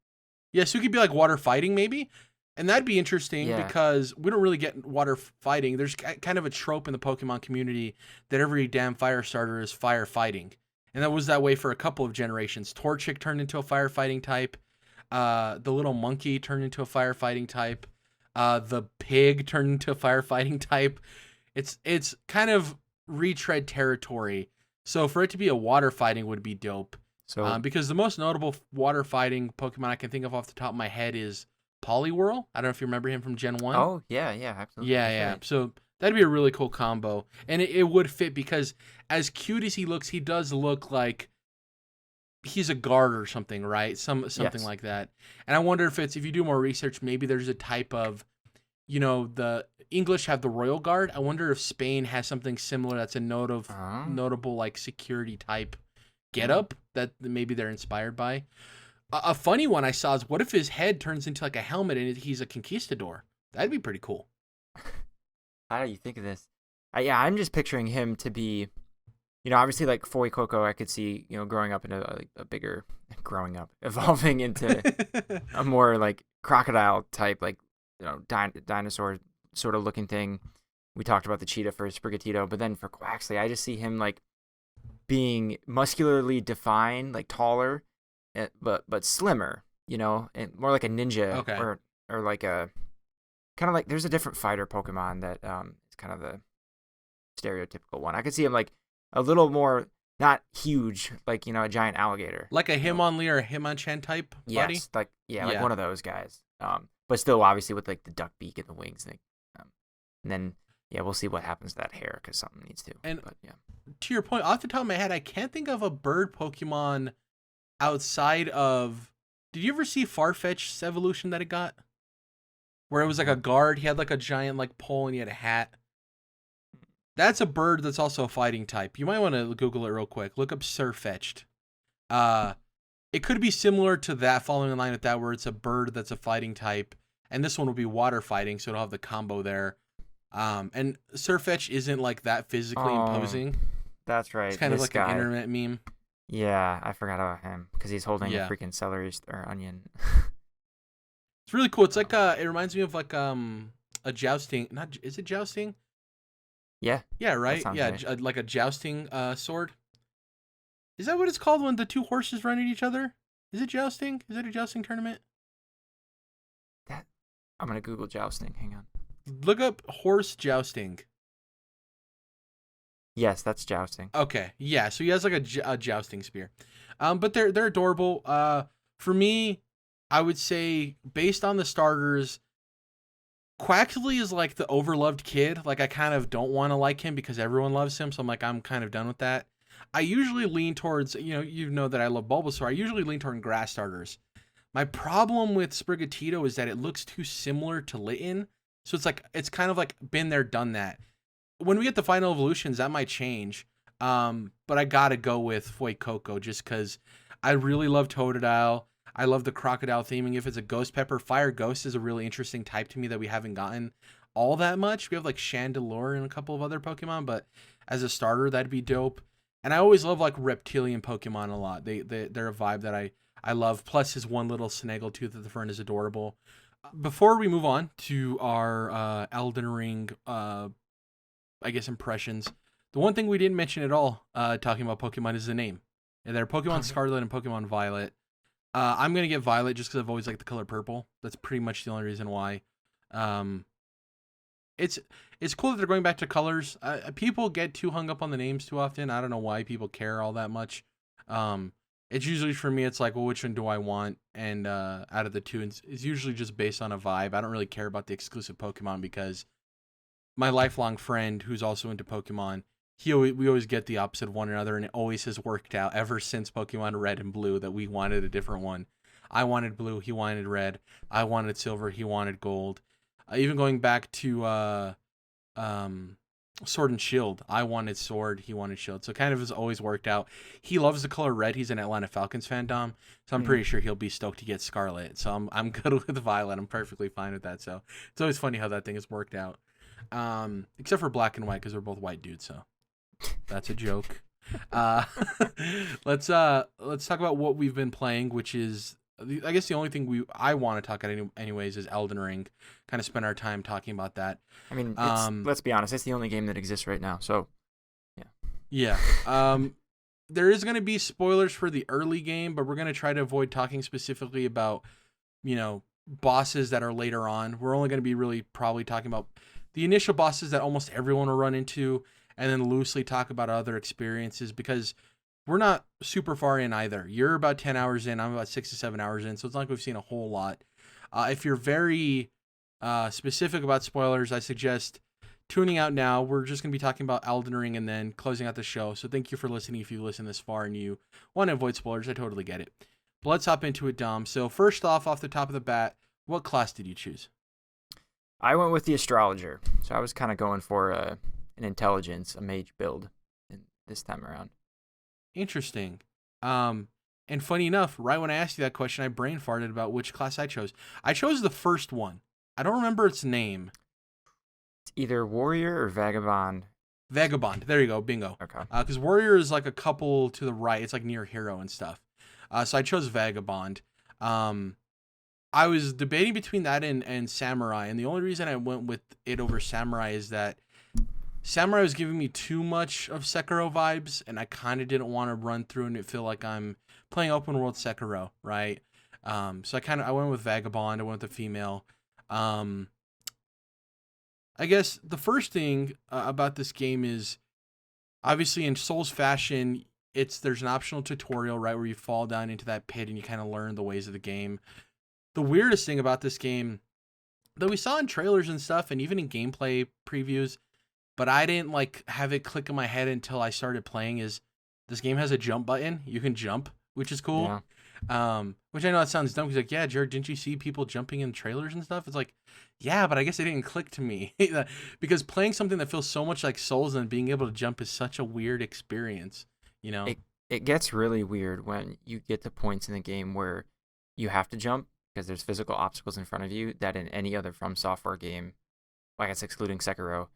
[SPEAKER 1] Yeah, so he could be like water fighting maybe. And that'd be interesting because we don't really get water fighting. There's kind of a trope in the Pokemon community that every damn fire starter is fire fighting. And that was that way for a couple of generations. Torchic turned into a firefighting type. The little monkey turned into a firefighting type. The pig turned into a firefighting type. It's kind of retread territory. So for it to be a water fighting would be dope. So because the most notable water fighting Pokemon I can think of off the top of my head is Poliwhirl. I don't know if you remember him from Gen 1.
[SPEAKER 2] Oh, yeah, absolutely.
[SPEAKER 1] Yeah. So that'd be a really cool combo. And it would fit because as cute as he looks, he does look like he's a guard or something, right? Something like that. And I wonder if you do more research, maybe there's a type of, the English have the Royal Guard. I wonder if Spain has something similar that's a notable like security type getup that maybe they're inspired by. A funny one I saw is what if his head turns into like a helmet and he's a conquistador? That'd be pretty cool.
[SPEAKER 2] How do you think of this? I'm just picturing him to be, obviously like Fuecoco, I could see, growing up into evolving into a more like crocodile type, like, dinosaur sort of looking thing. We talked about the cheetah for Sprigatito, but then for Quaxly, I just see him like being muscularly defined, like taller, but slimmer, and more like a ninja or like a kind of like there's a different fighter Pokemon that is kind of the stereotypical one. I could see him like a little more not huge, like a giant alligator,
[SPEAKER 1] like a Hitmonlee or a Hitmonchan type body.
[SPEAKER 2] Yes, like one of those guys. But still obviously with like the duck beak and the wings thing. And then we'll see what happens to that hair because something needs to.
[SPEAKER 1] To your point, off the top of my head, I can't think of a bird Pokemon outside of. Did you ever see Farfetch's evolution that it got? Where it was like a guard, he had like a giant like pole and he had a hat. That's a bird that's also a fighting type. You might want to Google it real quick. Look up Sirfetch'd. It could be similar to that, following in line with that, where it's a bird that's a fighting type, and this one will be water fighting, so it'll have the combo there. And Sirfetch'd isn't like that physically imposing.
[SPEAKER 2] That's right.
[SPEAKER 1] It's kind of like an internet meme.
[SPEAKER 2] Yeah, I forgot about him because he's holding a freaking celery or onion.
[SPEAKER 1] It's really cool. It's like it reminds me of like a jousting. Is it jousting?
[SPEAKER 2] Yeah.
[SPEAKER 1] Yeah. Right. Yeah. Like a jousting sword. Is that what it's called when the two horses run at each other? Is it jousting? Is it a jousting tournament?
[SPEAKER 2] I'm gonna Google jousting. Hang on.
[SPEAKER 1] Look up horse jousting.
[SPEAKER 2] Yes, that's jousting.
[SPEAKER 1] Okay, yeah. So he has like a jousting spear, but they're adorable. For me, I would say based on the starters, Quaxly is like the overloved kid. Like I kind of don't want to like him because everyone loves him. So I'm like I'm kind of done with that. I usually lean towards, you know that I love Bulbasaur. I usually lean toward grass starters. My problem with Sprigatito is that it looks too similar to Litten. So it's kind of like been there, done that. When we get the final evolutions, that might change. But I gotta go with Fuecoco just because I really love Totodile. I love the crocodile theming. If it's a ghost pepper, fire ghost is a really interesting type to me that we haven't gotten all that much. We have like Chandelure and a couple of other Pokemon, but as a starter, that'd be dope. And I always love like reptilian Pokemon a lot. They're a vibe that I love. Plus his one little Snaggletooth at the front is adorable. Before we move on to our Elden Ring, I guess impressions, the one thing we didn't mention at all, talking about Pokemon, is the name. And they're Pokemon Scarlet and Pokemon Violet. I'm gonna get Violet just because I've always liked the color purple. That's pretty much the only reason why. It's cool that they're going back to colors. People get too hung up on the names too often. I don't know why people care all that much. It's usually for me, it's like, well, which one do I want? And out of the two, it's usually just based on a vibe. I don't really care about the exclusive Pokemon because my lifelong friend who's also into Pokemon, we always get the opposite of one another, and it always has worked out ever since Pokemon Red and Blue that we wanted a different one. I wanted blue, he wanted red. I wanted silver, he wanted gold. Even going back to Sword and Shield, I wanted sword, he wanted shield. So it kind of has always worked out. He loves the color red. He's an Atlanta Falcons fan, Dom. So I'm pretty sure he'll be stoked to get Scarlet. So I'm good with Violet. I'm perfectly fine with that. So it's always funny how that thing has worked out. Except for Black and White because they're both white dudes. So that's a joke. Let's talk about what we've been playing, which is, I guess, the only thing I want to talk about anyways is Elden Ring. Kind of spend our time talking about that.
[SPEAKER 2] I mean, let's be honest, it's the only game that exists right now. So,
[SPEAKER 1] yeah. There is going to be spoilers for the early game, but we're going to try to avoid talking specifically about, bosses that are later on. We're only going to be really probably talking about the initial bosses that almost everyone will run into, and then loosely talk about other experiences because we're not super far in either. You're about 10 hours in. I'm about 6 to 7 hours in. So it's not like we've seen a whole lot. If you're very specific about spoilers, I suggest tuning out now. We're just going to be talking about Elden Ring and then closing out the show. So thank you for listening. If you listen this far and you want to avoid spoilers, I totally get it. But let's hop into it, Dom. So first off the top of the bat, what class did you choose?
[SPEAKER 2] I went with the Astrologer. So I was kind of going for an intelligence, a mage build this time around.
[SPEAKER 1] Interesting. And funny enough, right when I asked you that question, I brain farted about which class I chose. I chose the first one. I don't remember its name.
[SPEAKER 2] It's either Warrior or Vagabond.
[SPEAKER 1] Vagabond. There you go. Bingo.
[SPEAKER 2] Okay.
[SPEAKER 1] Because Warrior is like a couple to the right. It's like near Hero and stuff. So I chose Vagabond. I was debating between that and Samurai, and the only reason I went with it over Samurai is that Samurai was giving me too much of Sekiro vibes, and I kind of didn't want to run through and feel like I'm playing open world Sekiro, right? So I went with Vagabond. I went with the female. I guess the first thing about this game is, obviously in Souls fashion, there's an optional tutorial, right, where you fall down into that pit and you kind of learn the ways of the game. The weirdest thing about this game that we saw in trailers and stuff, and even in gameplay previews, but I didn't have it click in my head until I started playing, is this game has a jump button. You can jump, which is cool. Yeah. Which I know that sounds dumb because yeah, Jerrad, didn't you see people jumping in trailers and stuff? It's like, yeah, but I guess it didn't click to me because playing something that feels so much like Souls and being able to jump is such a weird experience.
[SPEAKER 2] It gets really weird when you get to points in the game where you have to jump because there's physical obstacles in front of you that in any other From Software game, I guess excluding Sekiro,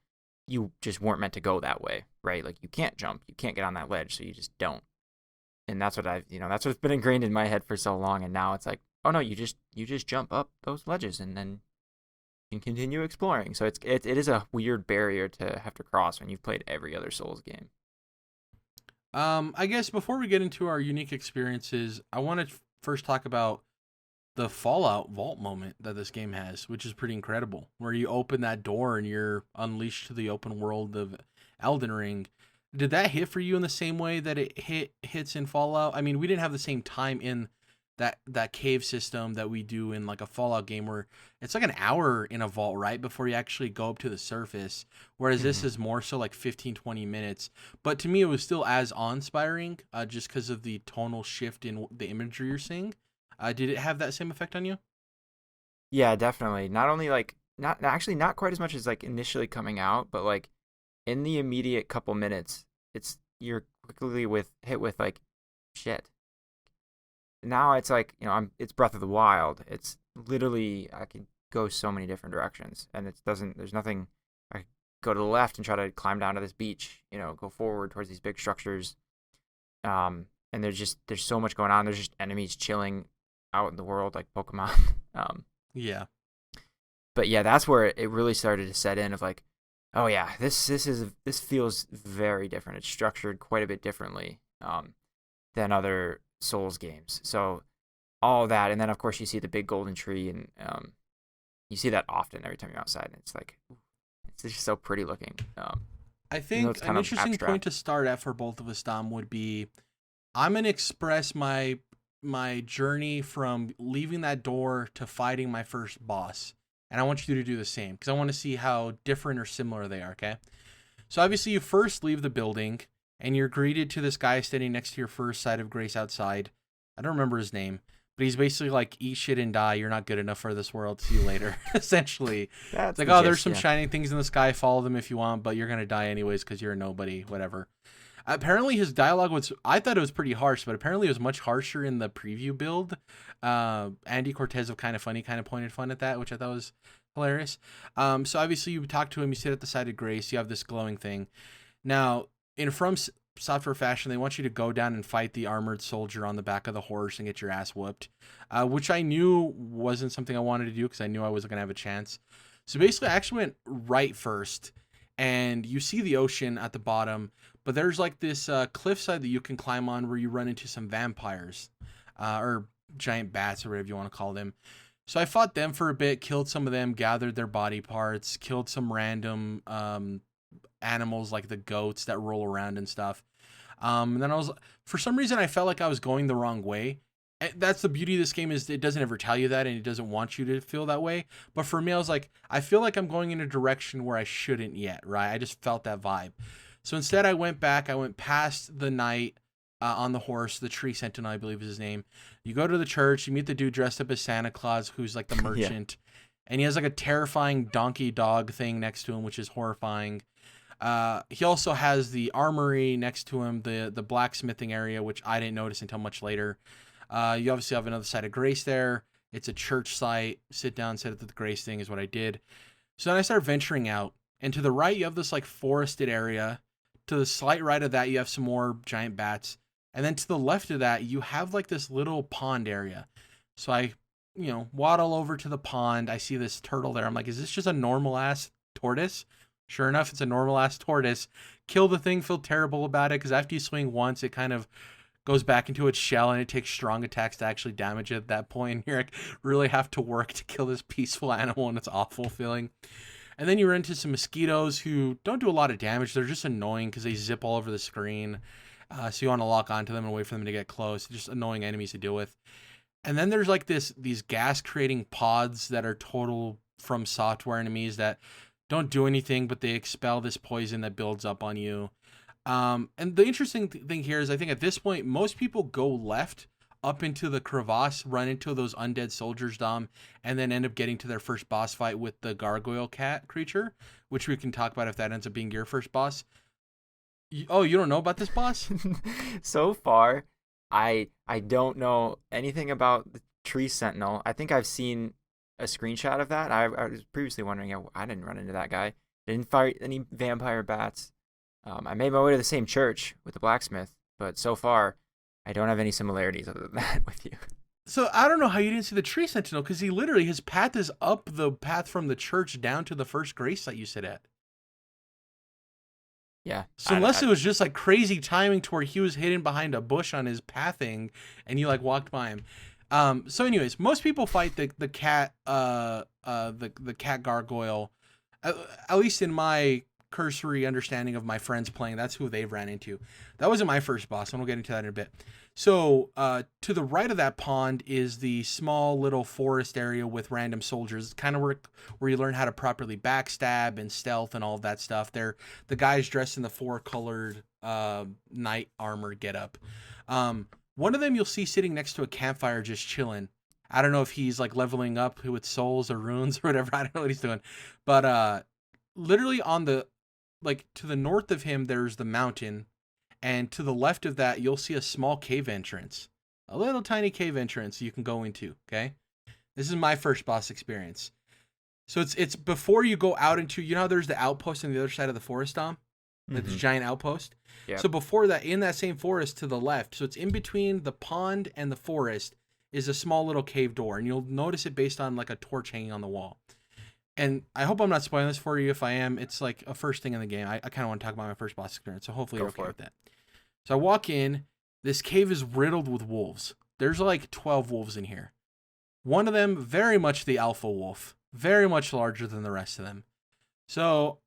[SPEAKER 2] you just weren't meant to go that way, right? Like you can't jump, you can't get on that ledge, so you just don't. And that's what that's what's been ingrained in my head for so long. And now it's like, oh no, you just jump up those ledges and then you can continue exploring. So it is a weird barrier to have to cross when you've played every other Souls game.
[SPEAKER 1] I guess before we get into our unique experiences, I want to first talk about the Fallout vault moment that this game has, which is pretty incredible, where you open that door and you're unleashed to the open world of Elden Ring. Did that hit for you in the same way that it hits in Fallout? I mean, we didn't have the same time in that cave system that we do in like a Fallout game where it's like an hour in a vault, right, before you actually go up to the surface, whereas this is more so like 15-20 minutes. But to me, it was still as awe-inspiring, just because of the tonal shift in the imagery you're seeing. Did it have that same effect on you?
[SPEAKER 2] Yeah, definitely. Not only like not quite as much as like initially coming out, but like in the immediate couple minutes, you're quickly hit with like shit. Now it's like, it's Breath of the Wild. It's literally I could go so many different directions, and there's nothing. I could go to the left and try to climb down to this beach, go forward towards these big structures. And there's so much going on. There's just enemies chilling out in the world like Pokemon.
[SPEAKER 1] Yeah.
[SPEAKER 2] But yeah, that's where it really started to set in of like, oh yeah, this feels very different. It's structured quite a bit differently than other Souls games. So all that, and then of course you see the big golden tree, and you see that often every time you're outside, and it's like, it's just so pretty looking.
[SPEAKER 1] I think an interesting point to start at for both of us, Dom, would be I'm gonna express my journey from leaving that door to fighting my first boss, and I want you to do the same because I want to see how different or similar they are. Okay, so obviously you first leave the building and you're greeted to this guy standing next to your first site of grace outside. I don't remember his name, but he's basically like, eat shit and die. You're not good enough for this world. See you later. Essentially, it's like, there's some shining things in the sky. Follow them if you want, but you're gonna die anyways because you're a nobody. Whatever. Apparently his dialogue I thought it was pretty harsh, but apparently it was much harsher in the preview build. Andy Cortez of Kind of Funny kind of pointed fun at that, which I thought was hilarious. So obviously you talk to him, you sit at the side of Grace, you have this glowing thing. Now, in From Software fashion, they want you to go down and fight the armored soldier on the back of the horse and get your ass whooped, which I knew wasn't something I wanted to do because I knew I wasn't going to have a chance. So basically I actually went right first, and you see the ocean at the bottom, but there's like this cliffside that you can climb on where you run into some vampires or giant bats or whatever you want to call them. So I fought them for a bit, killed some of them, gathered their body parts, killed some random animals like the goats that roll around and stuff. And then for some reason, I felt like I was going the wrong way. And that's the beauty of this game, is it doesn't ever tell you that, and it doesn't want you to feel that way. But for me, I was like, I feel like I'm going in a direction where I shouldn't yet, right? I just felt that vibe. So instead, I went back. I went past the knight on the horse, the tree sentinel, I believe is his name. You go to the church. You meet the dude dressed up as Santa Claus, who's like the merchant. Yeah. And he has like a terrifying donkey dog thing next to him, which is horrifying. He also has the armory next to him, the blacksmithing area, which I didn't notice until much later. You obviously have another side of Grace there. It's a church site. Sit down, sit at the Grace thing is what I did. So then I started venturing out. And to the right, you have this like forested area. To the slight right of that, you have some more giant bats. And then to the left of that, you have like this little pond area. So I, waddle over to the pond. I see this turtle there. I'm like, is this just a normal ass tortoise? Sure enough, it's a normal ass tortoise. Kill the thing, feel terrible about it, because after you swing once, it kind of goes back into its shell and it takes strong attacks to actually damage it at that point. You're like, really have to work to kill this peaceful animal, and it's awful feeling. And then you run into some mosquitoes who don't do a lot of damage. They're just annoying because they zip all over the screen. So you want to lock onto them and wait for them to get close. Just annoying enemies to deal with. And then there's like these gas creating pods that are total From Software enemies that don't do anything, but they expel this poison that builds up on you. And the interesting thing here is I think at this point, most people go left up into the crevasse, run into those undead soldiers, Dom, and then end up getting to their first boss fight with the gargoyle cat creature, which we can talk about if that ends up being your first boss. You don't know about this boss?
[SPEAKER 2] So far, I don't know anything about the tree sentinel. I think I've seen a screenshot of that. I was previously wondering how I didn't run into that guy. Didn't fight any vampire bats. I made my way to the same church with the blacksmith, but so far, I don't have any similarities other than that with you.
[SPEAKER 1] So I don't know how you didn't see the tree sentinel, because his path is up the path from the church down to the first grace site you sit at.
[SPEAKER 2] Yeah.
[SPEAKER 1] So unless it was just like crazy timing to where he was hidden behind a bush on his pathing and you like walked by him. So anyways, most people fight the cat the cat gargoyle. At least in my cursory understanding of my friends playing, that's who they've ran into. That wasn't my first boss, and we'll get into that in a bit. So to the right of that pond is the small little forest area with random soldiers. It's kind of where you learn how to properly backstab and stealth and all of that stuff. They're the guys dressed in the 4-colored knight armor getup. One of them you'll see sitting next to a campfire just chilling. I don't know if he's like leveling up with souls or runes or whatever. I don't know what he's doing. But literally on the, like to the north of him, there's the mountain. And to the left of that, you'll see a small cave entrance. A little tiny cave entrance you can go into, okay? This is my first boss experience. So it's before you go out into, you know how there's the outpost on the other side of the forest, Dom? Like this giant outpost?
[SPEAKER 2] Yep.
[SPEAKER 1] So before that, in that same forest to the left, so it's in between the pond and the forest, is a small little cave door. And you'll notice it based on like a torch hanging on the wall. And I hope I'm not spoiling this for you. If I am, it's like a first thing in the game. I kind of want to talk about my first boss experience, so hopefully you're okay with that. So I walk in. This cave is riddled with wolves. There's like 12 wolves in here. One of them, very much the alpha wolf. Very much larger than the rest of them. So,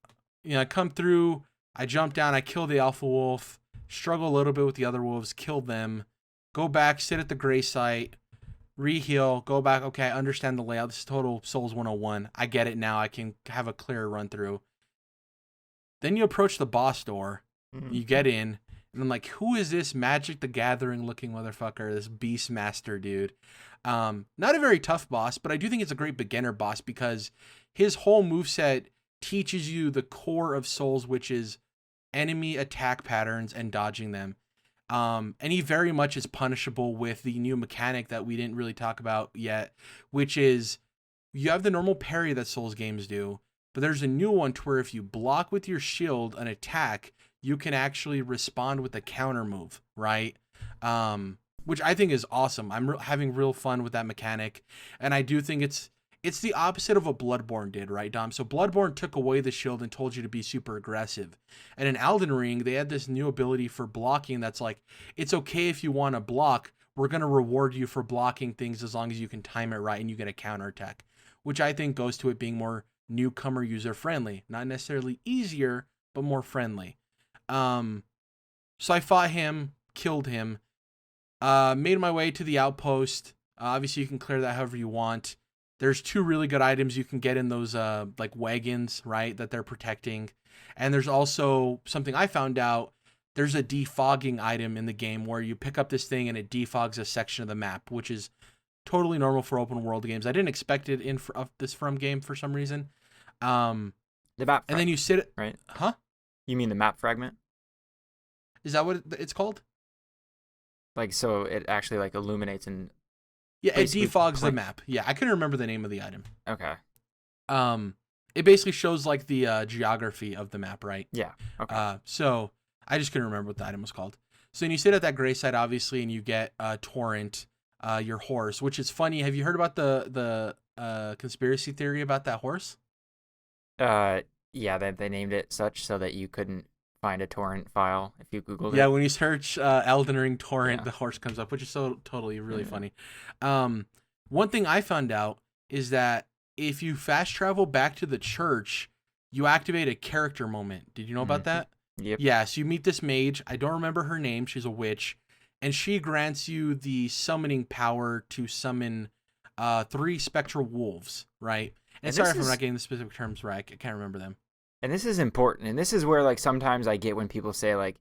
[SPEAKER 1] you know, I come through. I jump down. I kill the alpha wolf. Struggle a little bit with the other wolves. Kill them. Go back. Sit at the gray site. Reheal, go back. Okay, I understand the layout. This is total Souls 101. I get it now. I can have a clearer run through. Then you approach the boss door. You get in, and I'm like, who is this Magic the Gathering looking motherfucker? This Beastmaster dude. Not a very tough boss, but I do think it's a great beginner boss because his whole moveset teaches you the core of Souls, which is enemy attack patterns and dodging them. And he very much is punishable with the new mechanic that we didn't really talk about yet, which is you have the normal parry that Souls games do, but there's a new one to where if you block with your shield an attack, you can actually respond with a counter move, right? Which I think is awesome. I'm having real fun with that mechanic, and I do think it's the opposite of what Bloodborne did, right, Dom? So Bloodborne took away the shield and told you to be super aggressive. And in Elden Ring, they had this new ability for blocking that's like, it's okay if you want to block. We're going to reward you for blocking things as long as you can time it right and you get a counterattack, which I think goes to it being more newcomer user-friendly. Not necessarily easier, but more friendly. So I fought him, killed him, made my way to the outpost. Obviously, you can clear that however you want. There's 2 really good items you can get in those like wagons, right, that they're protecting. And there's also something I found out. There's a defogging item in the game where you pick up this thing and it defogs a section of the map, which is totally normal for open world games. I didn't expect it in this From game for some reason.
[SPEAKER 2] The map
[SPEAKER 1] and then you sit...
[SPEAKER 2] right?
[SPEAKER 1] Huh?
[SPEAKER 2] You mean the map fragment?
[SPEAKER 1] Is that what it's called?
[SPEAKER 2] Like, so it actually like illuminates and...
[SPEAKER 1] Yeah, it defogs the map. Yeah, I couldn't remember the name of the item.
[SPEAKER 2] Okay.
[SPEAKER 1] It basically shows like the geography of the map, right?
[SPEAKER 2] Yeah. Okay.
[SPEAKER 1] So I just couldn't remember what the item was called. So then you sit at that gray site, obviously, and you get Torrent, your horse, which is funny. Have you heard about the conspiracy theory about that horse?
[SPEAKER 2] Yeah, they named it such so that you couldn't find a torrent file if you Googled it.
[SPEAKER 1] Yeah, when you search Elden Ring torrent, the horse comes up, which is so totally really funny. One thing I found out is that if you fast travel back to the church, you activate a character moment. Did you know about that?
[SPEAKER 2] Yep.
[SPEAKER 1] Yeah, so you meet this mage. I don't remember her name. She's a witch. And she grants you the summoning power to summon 3 spectral wolves, right? And sorry if I'm not getting the specific terms right. I can't remember them.
[SPEAKER 2] And this is important. And this is where, like, sometimes I get when people say, like,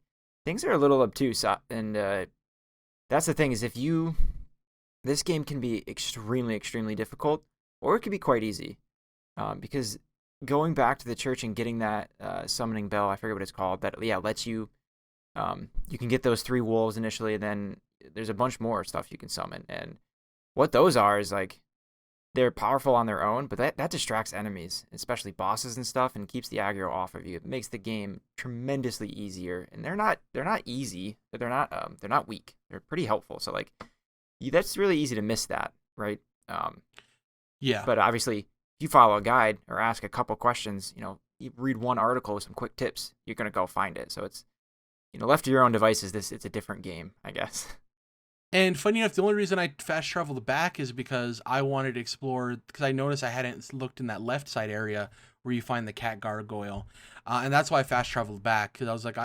[SPEAKER 2] things are a little obtuse. And that's the thing is this game can be extremely, extremely difficult, or it can be quite easy. Because going back to the church and getting that summoning bell, I forget what it's called, that, lets you, you can get those 3 wolves initially, and then there's a bunch more stuff you can summon. And what those are is, like, they're powerful on their own, but that distracts enemies, especially bosses and stuff, and keeps the aggro off of you. It makes the game tremendously easier. And they're not easy, but they're not weak. They're pretty helpful. So like, that's really easy to miss that, right?
[SPEAKER 1] Yeah.
[SPEAKER 2] But obviously, if you follow a guide or ask a couple questions, you read one article with some quick tips, you're gonna go find it. So it's, left to your own devices, it's a different game, I guess.
[SPEAKER 1] And funny enough, the only reason I fast traveled back is because I wanted to explore, because I noticed I hadn't looked in that left side area where you find the cat gargoyle. And that's why I fast traveled back, because I was like,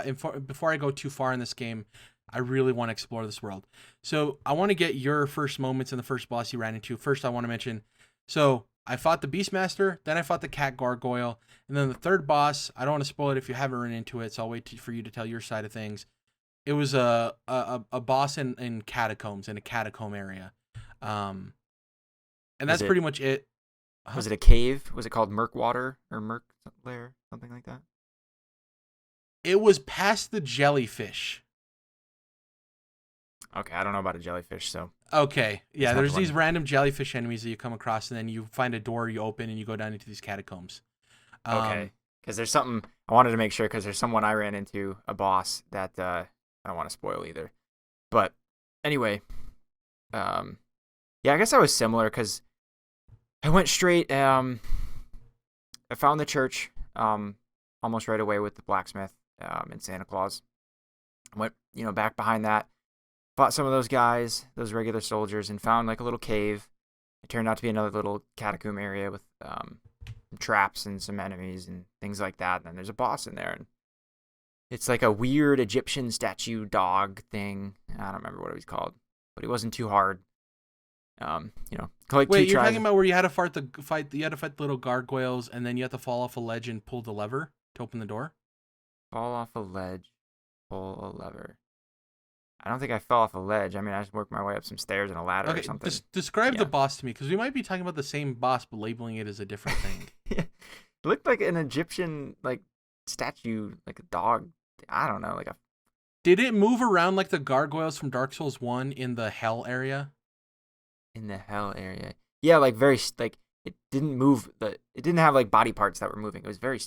[SPEAKER 1] before I go too far in this game, I really want to explore this world. So I want to get your first moments in the first boss you ran into. First, I want to mention, so I fought the Beastmaster, then I fought the cat gargoyle, and then the third boss, I don't want to spoil it if you haven't run into it, so I'll wait for you to tell your side of things. It was a boss in catacombs, in a catacomb area. And that's pretty much it.
[SPEAKER 2] Was it a cave? Was it called Murkwater or Murk Lair? Something like that?
[SPEAKER 1] It was past the jellyfish.
[SPEAKER 2] Okay, I don't know about a jellyfish, so.
[SPEAKER 1] Okay. Yeah,
[SPEAKER 2] not the
[SPEAKER 1] there's
[SPEAKER 2] one.
[SPEAKER 1] these random jellyfish enemies that you come across, and then you find a door you open, and you go down into these catacombs.
[SPEAKER 2] Okay. Because there's something I wanted to make sure, because there's someone I ran into, a boss, that I don't want to spoil either. But anyway, yeah, I guess I was similar, because I went straight, I found the church almost right away with the blacksmith and Santa Claus. Went, back behind that, fought some of those guys, those regular soldiers, and found like a little cave. It turned out to be another little catacomb area with some traps and some enemies and things like that. And then there's a boss in there, and it's like a weird Egyptian statue dog thing. I don't remember what it was called, but it wasn't too hard. Like
[SPEAKER 1] wait, you're talking about where you had to fight the little gargoyles, and then you have to fall off a ledge and pull the lever to open the door?
[SPEAKER 2] Fall off a ledge, pull a lever. I don't think I fell off a ledge. I mean, I just worked my way up some stairs and a ladder or something.
[SPEAKER 1] Describe the boss to me, because we might be talking about the same boss, but labeling it as a different thing.
[SPEAKER 2] It looked like an Egyptian statue, like a dog. I don't know,
[SPEAKER 1] Did it move around like the gargoyles from Dark Souls 1 in the hell area?
[SPEAKER 2] In the hell area. Yeah, it didn't move. It didn't have body parts that were moving. It was very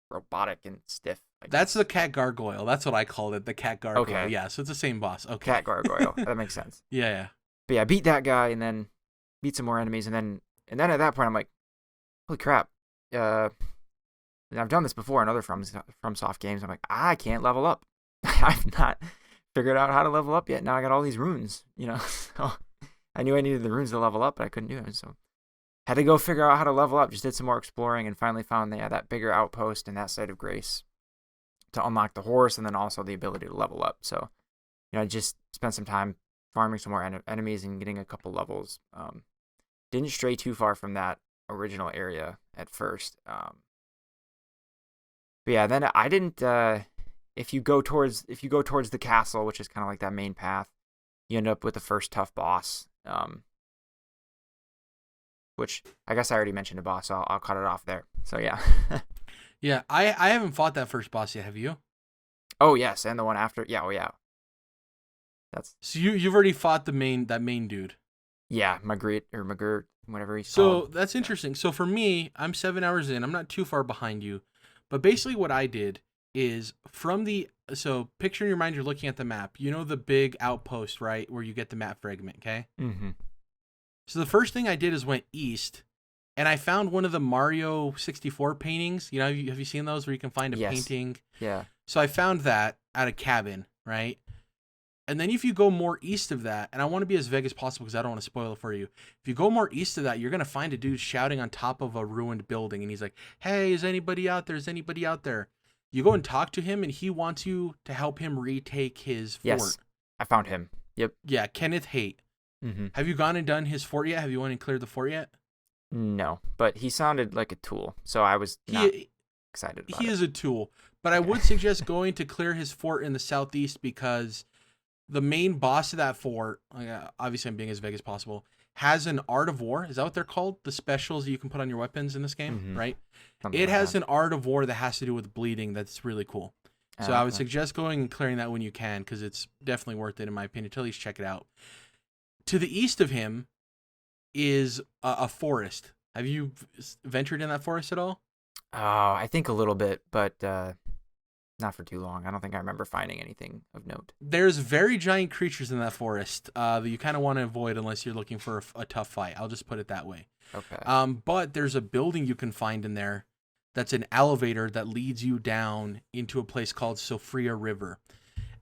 [SPEAKER 2] robotic and stiff.
[SPEAKER 1] That's the cat gargoyle. That's what I called it, the cat gargoyle.
[SPEAKER 2] Okay.
[SPEAKER 1] Yeah, so it's the same boss. Okay.
[SPEAKER 2] Cat gargoyle. That makes sense.
[SPEAKER 1] Yeah.
[SPEAKER 2] But yeah, I beat that guy and then beat some more enemies, and then at that point I'm like, holy crap. And I've done this before in other FromSoft games. I'm like, I can't level up. I've not figured out how to level up yet. Now I got all these runes, So I knew I needed the runes to level up, but I couldn't do it. So had to go figure out how to level up. Just did some more exploring and finally found that bigger outpost and that site of grace to unlock the horse, and then also the ability to level up. So, I just spent some time farming some more enemies and getting a couple levels. Didn't stray too far from that original area at first. But yeah, then I didn't. If you go towards the castle, which is kind of like that main path, you end up with the first tough boss. Which I guess I already mentioned a boss, so I'll cut it off there. So yeah.
[SPEAKER 1] Yeah, I haven't fought that first boss yet. Have you?
[SPEAKER 2] Oh yes, and the one after. Yeah, oh yeah.
[SPEAKER 1] So you've already fought that main dude.
[SPEAKER 2] Yeah, Magritte, whatever he's
[SPEAKER 1] called.
[SPEAKER 2] So
[SPEAKER 1] that's interesting. So for me, I'm 7 hours in. I'm not too far behind you, but basically what I did is picture in your mind you're looking at the map. You know the big outpost, right, where you get the map fragment. Okay.
[SPEAKER 2] Mm-hmm.
[SPEAKER 1] So the first thing I did is went east. And I found one of the Mario 64 paintings. Have you seen those where you can find a painting?
[SPEAKER 2] Yeah.
[SPEAKER 1] So I found that at a cabin, right? And then if you go more east of that, and I want to be as vague as possible because I don't want to spoil it for you. If you go more east of that, you're going to find a dude shouting on top of a ruined building. And he's like, hey, is anybody out there? Is anybody out there? You go and talk to him, and he wants you to help him retake his fort.
[SPEAKER 2] Yes, I found him. Yep.
[SPEAKER 1] Yeah, Kenneth Haight.
[SPEAKER 2] Mm-hmm.
[SPEAKER 1] Have you gone and done his fort yet? Have you went and cleared the fort yet?
[SPEAKER 2] No, but he sounded like a tool, so I was not excited about it.
[SPEAKER 1] He is a tool, but I would suggest going to clear his fort in the southeast, because the main boss of that fort, obviously I'm being as vague as possible, has an art of war. Is that what they're called? The specials that you can put on your weapons in this game,
[SPEAKER 2] mm-hmm.
[SPEAKER 1] right?
[SPEAKER 2] Something
[SPEAKER 1] it
[SPEAKER 2] like
[SPEAKER 1] has
[SPEAKER 2] that.
[SPEAKER 1] an art of war that has to do with bleeding. That's really cool. So I would suggest going and clearing that when you can, because it's definitely worth it in my opinion. To at least check it out. To the east of him is a forest. Have you ventured in that forest at all?
[SPEAKER 2] Oh, I think a little bit, but not for too long. I don't think I remember finding anything of note.
[SPEAKER 1] There's very giant creatures in that forest that you kind of want to avoid unless you're looking for a tough fight. I'll just put it that way.
[SPEAKER 2] Okay.
[SPEAKER 1] But there's a building you can find in there that's an elevator that leads you down into a place called Sofria River.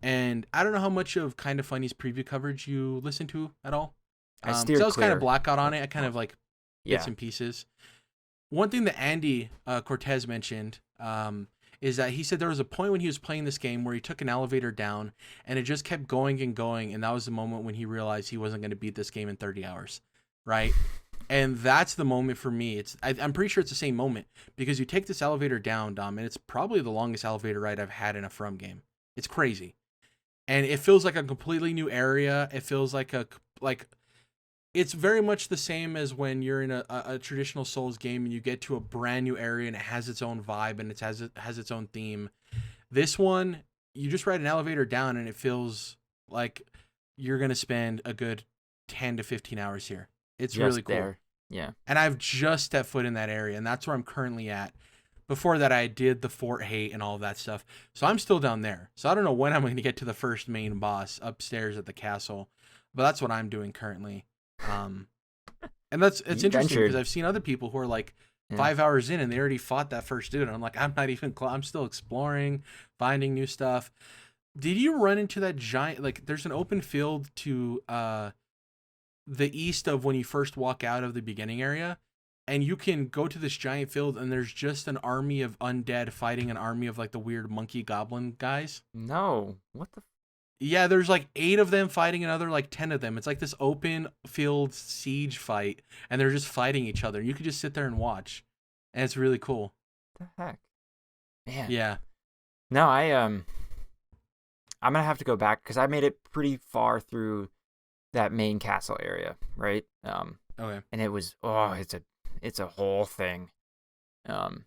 [SPEAKER 1] And I don't know how much of Kind of Funny's preview coverage you listen to at all.
[SPEAKER 2] I steered
[SPEAKER 1] I was kind of
[SPEAKER 2] clear.
[SPEAKER 1] blackout on it. I kind of bits and pieces. One thing that Andy Cortez mentioned is that he said there was a point when he was playing this game where he took an elevator down and it just kept going and going, and that was the moment when he realized he wasn't going to beat this game in 30 hours, right? And that's the moment for me. I'm pretty sure it's the same moment, because you take this elevator down, Dom, and it's probably the longest elevator ride I've had in a From game. It's crazy. and it feels like a completely new area. It feels like it's very much the same as when you're in a traditional Souls game and you get to a brand new area and it has its own vibe and it has its own theme. This one, you just ride an elevator down and it feels like you're going to spend a good 10 to 15 hours here. It's
[SPEAKER 2] Just
[SPEAKER 1] really cool.
[SPEAKER 2] there. Yeah.
[SPEAKER 1] And I've just stepped foot in that area, and that's where I'm currently at. Before that, I did the Fort Hate and all of that stuff. So I'm still down there. So I don't know when I'm going to get to the first main boss upstairs at the castle, but that's what I'm doing currently. And it's interesting because I've seen other people who are like 5 hours in and they already fought that first dude. And I'm like, I'm not even I'm still exploring, finding new stuff. Did you run into that giant, like there's an open field to the east of when you first walk out of the beginning area, and you can go to this giant field and there's just an army of undead fighting an army of like the weird monkey goblin guys?
[SPEAKER 2] No. What the?
[SPEAKER 1] Yeah, there's like 8 of them fighting another like 10 of them. It's like this open field siege fight, and they're just fighting each other. You could just sit there and watch, and it's really cool.
[SPEAKER 2] What the heck? Man.
[SPEAKER 1] Yeah.
[SPEAKER 2] No, I'm gonna have to go back because I made it pretty far through that main castle area, right?
[SPEAKER 1] Okay.
[SPEAKER 2] And it was it's a whole thing. And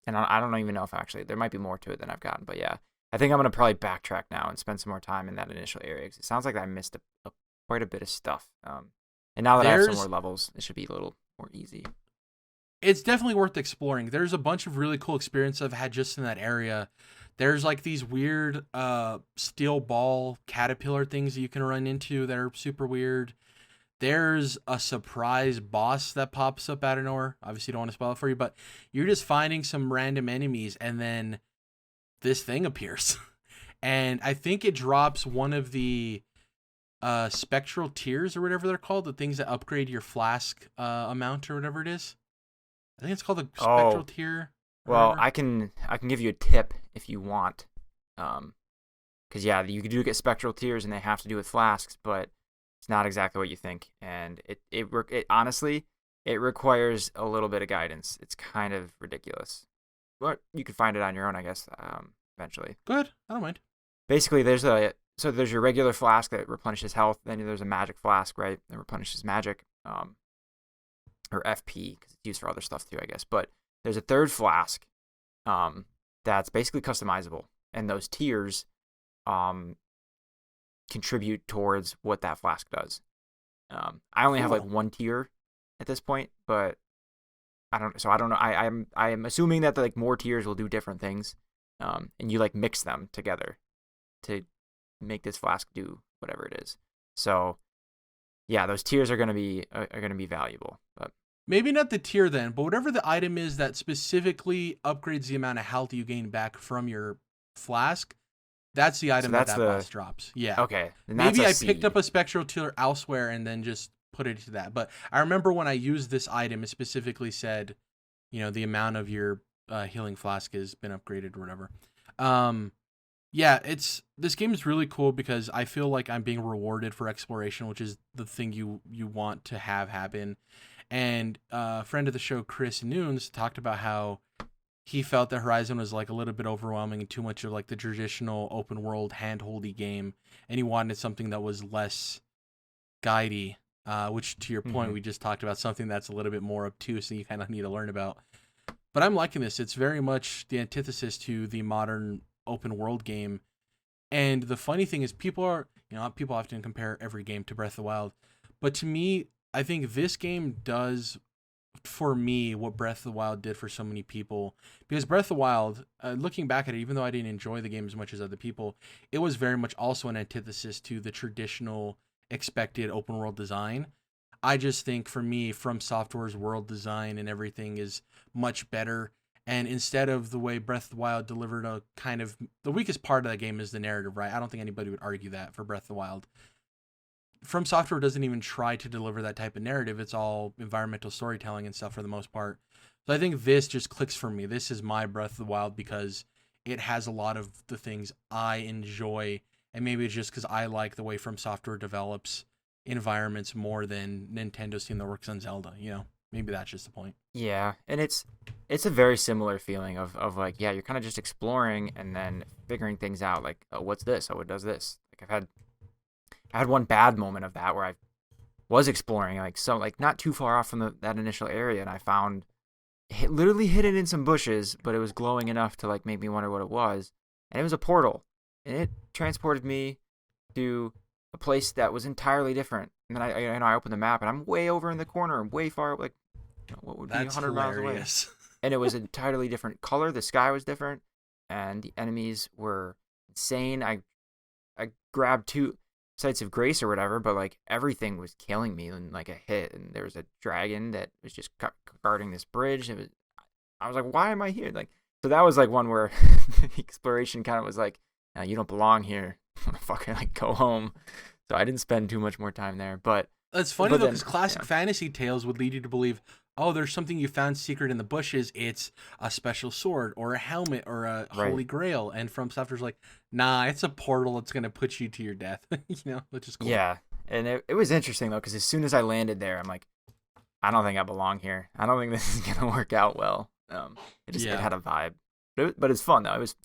[SPEAKER 2] I don't even know if actually there might be more to it than I've gotten, but yeah, I think I'm gonna probably backtrack now and spend some more time in that initial area because it sounds like I missed quite a bit of stuff. And now that I have some more levels, it should be a little more easy.
[SPEAKER 1] It's definitely worth exploring. There's a bunch of really cool experiences I've had just in that area. There's like these weird steel ball caterpillar things that you can run into that are super weird. There's a surprise boss that pops up out of nowhere. Obviously, don't want to spoil it for you, but you're just finding some random enemies, and then this thing appears. And I think it drops one of the spectral tiers or whatever they're called, the things that upgrade your flask amount or whatever it is. I think it's called the spectral tier.
[SPEAKER 2] Well, I can give you a tip if you want, because yeah, you do get spectral tiers and they have to do with flasks, but it's not exactly what you think, and it honestly it requires a little bit of guidance. It's kind of ridiculous, but you can find it on your own, I guess, eventually.
[SPEAKER 1] Good, I don't mind.
[SPEAKER 2] Basically, there's your regular flask that replenishes health, then there's a magic flask, right, that replenishes magic, or FP because it's used for other stuff too, I guess, but there's a third flask that's basically customizable, and those tiers contribute towards what that flask does. I only have like one tier at this point, but I don't know. I am assuming that like more tiers will do different things, and you like mix them together to make this flask do whatever it is. So yeah, those tiers are gonna be valuable, but.
[SPEAKER 1] Maybe not the tier then, but whatever the item is that specifically upgrades the amount of health you gain back from your flask, that's the item that boss drops. Yeah.
[SPEAKER 2] Okay.
[SPEAKER 1] Maybe I picked up a spectral tier elsewhere and then just put it to that. But I remember when I used this item, it specifically said, the amount of your healing flask has been upgraded or whatever. Yeah, this game is really cool because I feel like I'm being rewarded for exploration, which is the thing you want to have happen. And a friend of the show, Chris Nunes, talked about how he felt that Horizon was like a little bit overwhelming and too much of like the traditional open world handholdy game, and he wanted something that was less guidey, which to your point, we just talked about something that's a little bit more obtuse and you kind of need to learn about. But I'm liking this. It's very much the antithesis to the modern open world game. And the funny thing is people often compare every game to Breath of the Wild, but to me, I think this game does, for me, what Breath of the Wild did for so many people. Because Breath of the Wild, looking back at it, even though I didn't enjoy the game as much as other people, it was very much also an antithesis to the traditional expected open world design. I just think, for me, From Software's world design and everything is much better. And instead of the way Breath of the Wild delivered a kind of... The weakest part of that game is the narrative, right? I don't think anybody would argue that for Breath of the Wild. From Software doesn't even try to deliver that type of narrative. It's all environmental storytelling and stuff for the most part. So I think this just clicks for me. This is my Breath of the Wild because it has a lot of the things I enjoy, and maybe it's just because I like the way From Software develops environments more than Nintendo's team that works on Zelda, Maybe that's just the point.
[SPEAKER 2] Yeah, and it's a very similar feeling of like, yeah, you're kind of just exploring and then figuring things out. Like, oh, what's this? Oh, it does this. Like I had one bad moment of that where I was exploring like so like not too far off from that initial area, and I found literally hidden in some bushes, but it was glowing enough to like make me wonder what it was, and it was a portal, and it transported me to a place that was entirely different. And then I opened the map, and I'm way over in the corner, way far, like what would be
[SPEAKER 1] That's
[SPEAKER 2] 100 miles away,
[SPEAKER 1] hilarious.
[SPEAKER 2] and it was an entirely different color. The sky was different, and the enemies were insane. I grabbed 2 sites of grace or whatever, but like everything was killing me in like a hit. And there was a dragon that was just guarding this bridge. I was like, why am I here? Like, so that was like one where the exploration kind of was like, no, you don't belong here. Fucking like go home. So I didn't spend too much more time there. But
[SPEAKER 1] It's funny though,
[SPEAKER 2] then,
[SPEAKER 1] because classic
[SPEAKER 2] yeah.
[SPEAKER 1] fantasy tales would lead you to believe, oh, there's something you found secret in the bushes. It's a special sword or a helmet or a
[SPEAKER 2] Right.
[SPEAKER 1] holy grail. And From Software's like, nah, it's a portal that's gonna put you to your death. Which is cool.
[SPEAKER 2] Yeah. And it was interesting though, because as soon as I landed there, I'm like, I don't think I belong here. I don't think this is gonna work out well. It had a vibe, but it's fun though. It was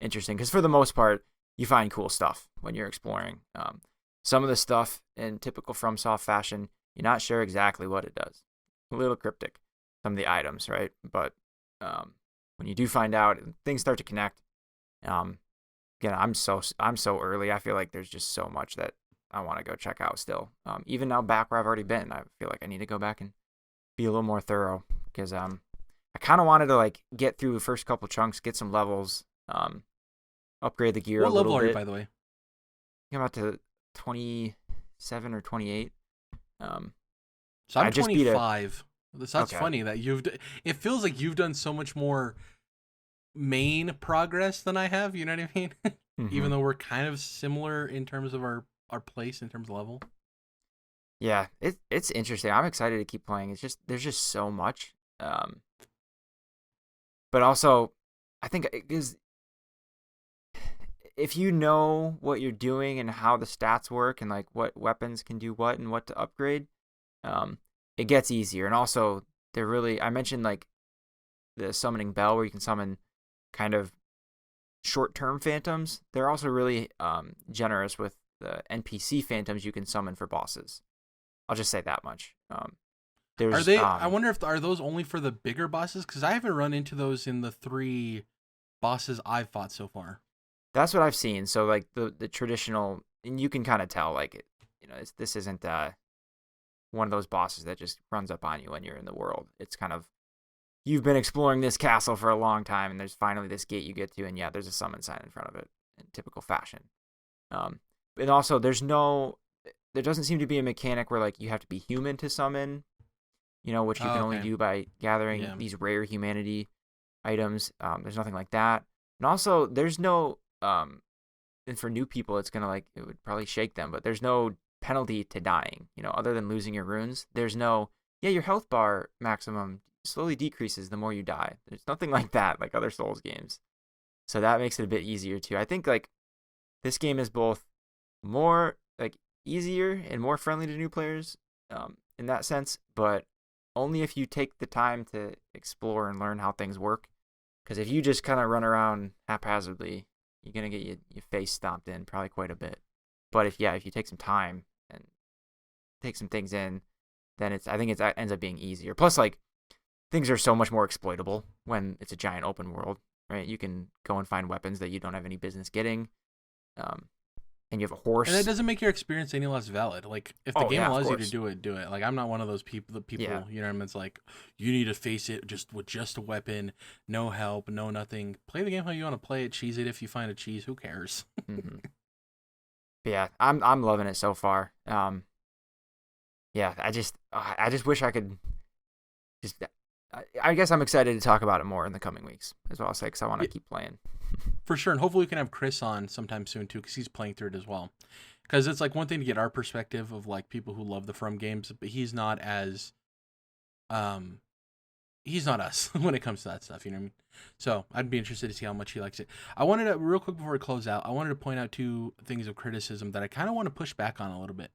[SPEAKER 2] interesting because for the most part, you find cool stuff when you're exploring. Some of the stuff in typical FromSoft fashion, you're not sure exactly what it does. A little cryptic, some of the items, right? But when you do find out, things start to connect. Again, I'm so early. I feel like there's just so much that I want to go check out still. Even now, back where I've already been, I feel like I need to go back and be a little more thorough because I kind of wanted to like get through the first couple chunks, get some levels, upgrade the gear
[SPEAKER 1] What
[SPEAKER 2] a little
[SPEAKER 1] level are
[SPEAKER 2] bit.
[SPEAKER 1] you, by the way?
[SPEAKER 2] I'm about to 27 or 28.
[SPEAKER 1] So I'm
[SPEAKER 2] I just beat
[SPEAKER 1] 25. That's
[SPEAKER 2] Okay.
[SPEAKER 1] funny that it feels like you've done so much more main progress than I have. You know what I mean? Even though we're kind of similar in terms of our place in terms of level.
[SPEAKER 2] Yeah, it's interesting. I'm excited to keep playing. It's just there's just so much. But also, I think because if you know what you're doing and how the stats work and like what weapons can do what and what to upgrade, it gets easier. And also, I mentioned like the summoning bell where you can summon kind of short-term phantoms. They're also really generous with the NPC phantoms you can summon for bosses. I'll just say that much.
[SPEAKER 1] Are they? I wonder if are those only for the bigger bosses? Because I haven't run into those in the 3 bosses I've fought so far.
[SPEAKER 2] That's what I've seen. So like the traditional, and you can kind of tell like this isn't one of those bosses that just runs up on you when you're in the world. It's kind of you've been exploring this castle for a long time, and there's finally this gate you get to, and yeah, there's a summon sign in front of it in typical fashion. And also there doesn't seem to be a mechanic where like you have to be human to summon, which you can only do by gathering these rare humanity items. There's nothing like that. And also there's no and for new people it's gonna like it would probably shake them, but there's no penalty to dying, other than losing your runes. There's no your health bar maximum slowly decreases the more you die. There's nothing like that like other Souls games. So that makes it a bit easier too. I think like this game is both more like easier and more friendly to new players in that sense, but only if you take the time to explore and learn how things work. Because if you just kind of run around haphazardly, you're gonna get your face stomped in probably quite a bit. But if you take some time and take some things in, then I think it ends up being easier. Plus, like things are so much more exploitable when it's a giant open world, right? You can go and find weapons that you don't have any business getting, and you have a horse.
[SPEAKER 1] And that doesn't make your experience any less valid. Like if the game allows you to do it, do it. Like I'm not one of those people. You know what I mean? It's like you need to face it with just a weapon, no help, no nothing. Play the game how you want to play it. Cheese it if you find a cheese. Who cares?
[SPEAKER 2] Yeah, I'm loving it so far. I just wish I could. I guess I'm excited to talk about it more in the coming weeks as well. I'll say because I want to keep playing.
[SPEAKER 1] For sure, and hopefully we can have Chris on sometime soon too, because he's playing through it as well. Because it's like one thing to get our perspective of like people who love the From games, but he's not as, he's not us when it comes to that stuff. You know what I mean? So I'd be interested to see how much he likes it. I wanted to real quick before we close out. I wanted to point out 2 things of criticism that I kind of want to push back on a little bit.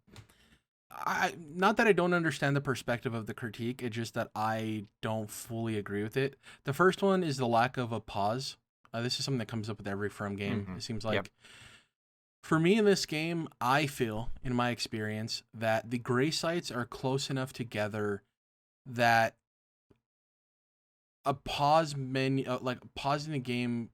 [SPEAKER 1] I not that I don't understand the perspective of the critique, it's just that I don't fully agree with it. The first one is the lack of a pause. This is something that comes up with every From game.
[SPEAKER 2] Mm-hmm.
[SPEAKER 1] It seems
[SPEAKER 2] Yep.
[SPEAKER 1] like for me in this game, I feel in my experience that the gray sites are close enough together that a pause menu, like pausing the game,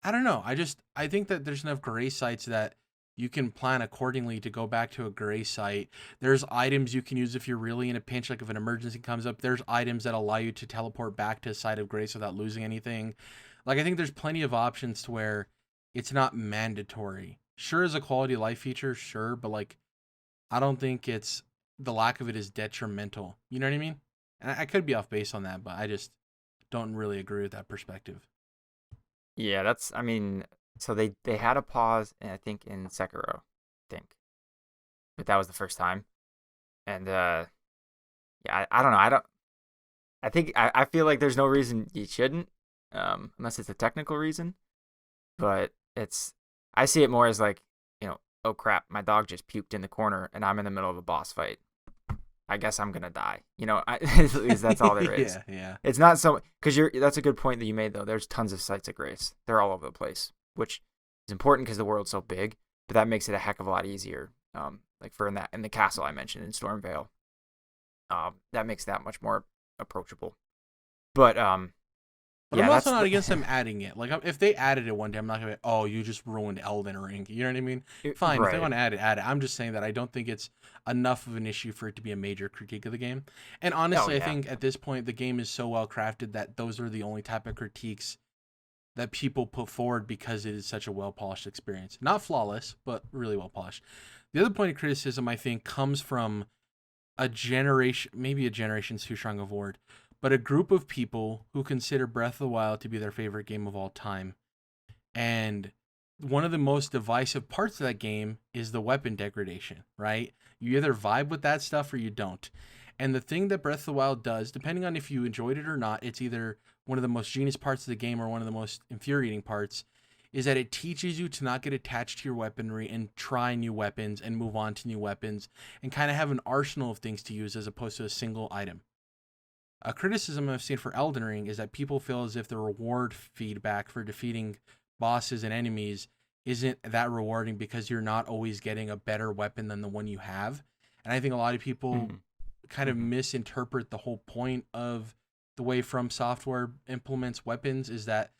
[SPEAKER 1] I don't know. I think that there's enough gray sites that you can plan accordingly to go back to a gray site. There's items you can use if you're really in a pinch, like if an emergency comes up. There's items that allow you to teleport back to a site of grace without losing anything. Like I think there's plenty of options to where it's not mandatory. Sure, as a quality of life feature, sure, but like I don't think it's the lack of it is detrimental. You know what I mean? And I could be off base on that, but I just don't really agree with that perspective.
[SPEAKER 2] Yeah, I mean, so they had a pause, I think in Sekiro, I think, but that was the first time, and yeah, I don't know, I feel like there's no reason you shouldn't, unless it's a technical reason, but I see it more as like, oh crap, my dog just puked in the corner, and I'm in the middle of a boss fight. I guess I'm gonna die. At least that's all there is.
[SPEAKER 1] Yeah.
[SPEAKER 2] It's not so because that's a good point that you made though. There's tons of sites of grace. They're all over the place, which is important because the world's so big. But that makes it a heck of a lot easier. Like in the castle I mentioned in Stormvale, that makes that much more approachable. But
[SPEAKER 1] But
[SPEAKER 2] yeah,
[SPEAKER 1] I'm also not against them adding it. Like, if they added it one day, I'm not gonna be, oh, you just ruined Elden Ring. You know what I mean? Fine, if they
[SPEAKER 2] right.
[SPEAKER 1] want to add it, add it. I'm just saying that I don't think it's enough of an issue for it to be a major critique of the game. And honestly, I
[SPEAKER 2] yeah.
[SPEAKER 1] think at this point, the game is so well crafted that those are the only type of critiques that people put forward because it is such a well polished experience. Not flawless, but really well polished. The other point of criticism, I think, comes from a generation, maybe a generation's too strong of a word, but a group of people who consider Breath of the Wild to be their favorite game of all time. And one of the most divisive parts of that game is the weapon degradation, right? You either vibe with that stuff or you don't. And the thing that Breath of the Wild does, depending on if you enjoyed it or not, it's either one of the most genius parts of the game or one of the most infuriating parts, is that it teaches you to not get attached to your weaponry and try new weapons and move on to new weapons and kind of have an arsenal of things to use as opposed to a single item. A criticism I've seen for Elden Ring is that people feel as if the reward feedback for defeating bosses and enemies isn't that rewarding because you're not always getting a better weapon than the one you have. And I think a lot of people kind of misinterpret the whole point of the way From Software implements weapons is that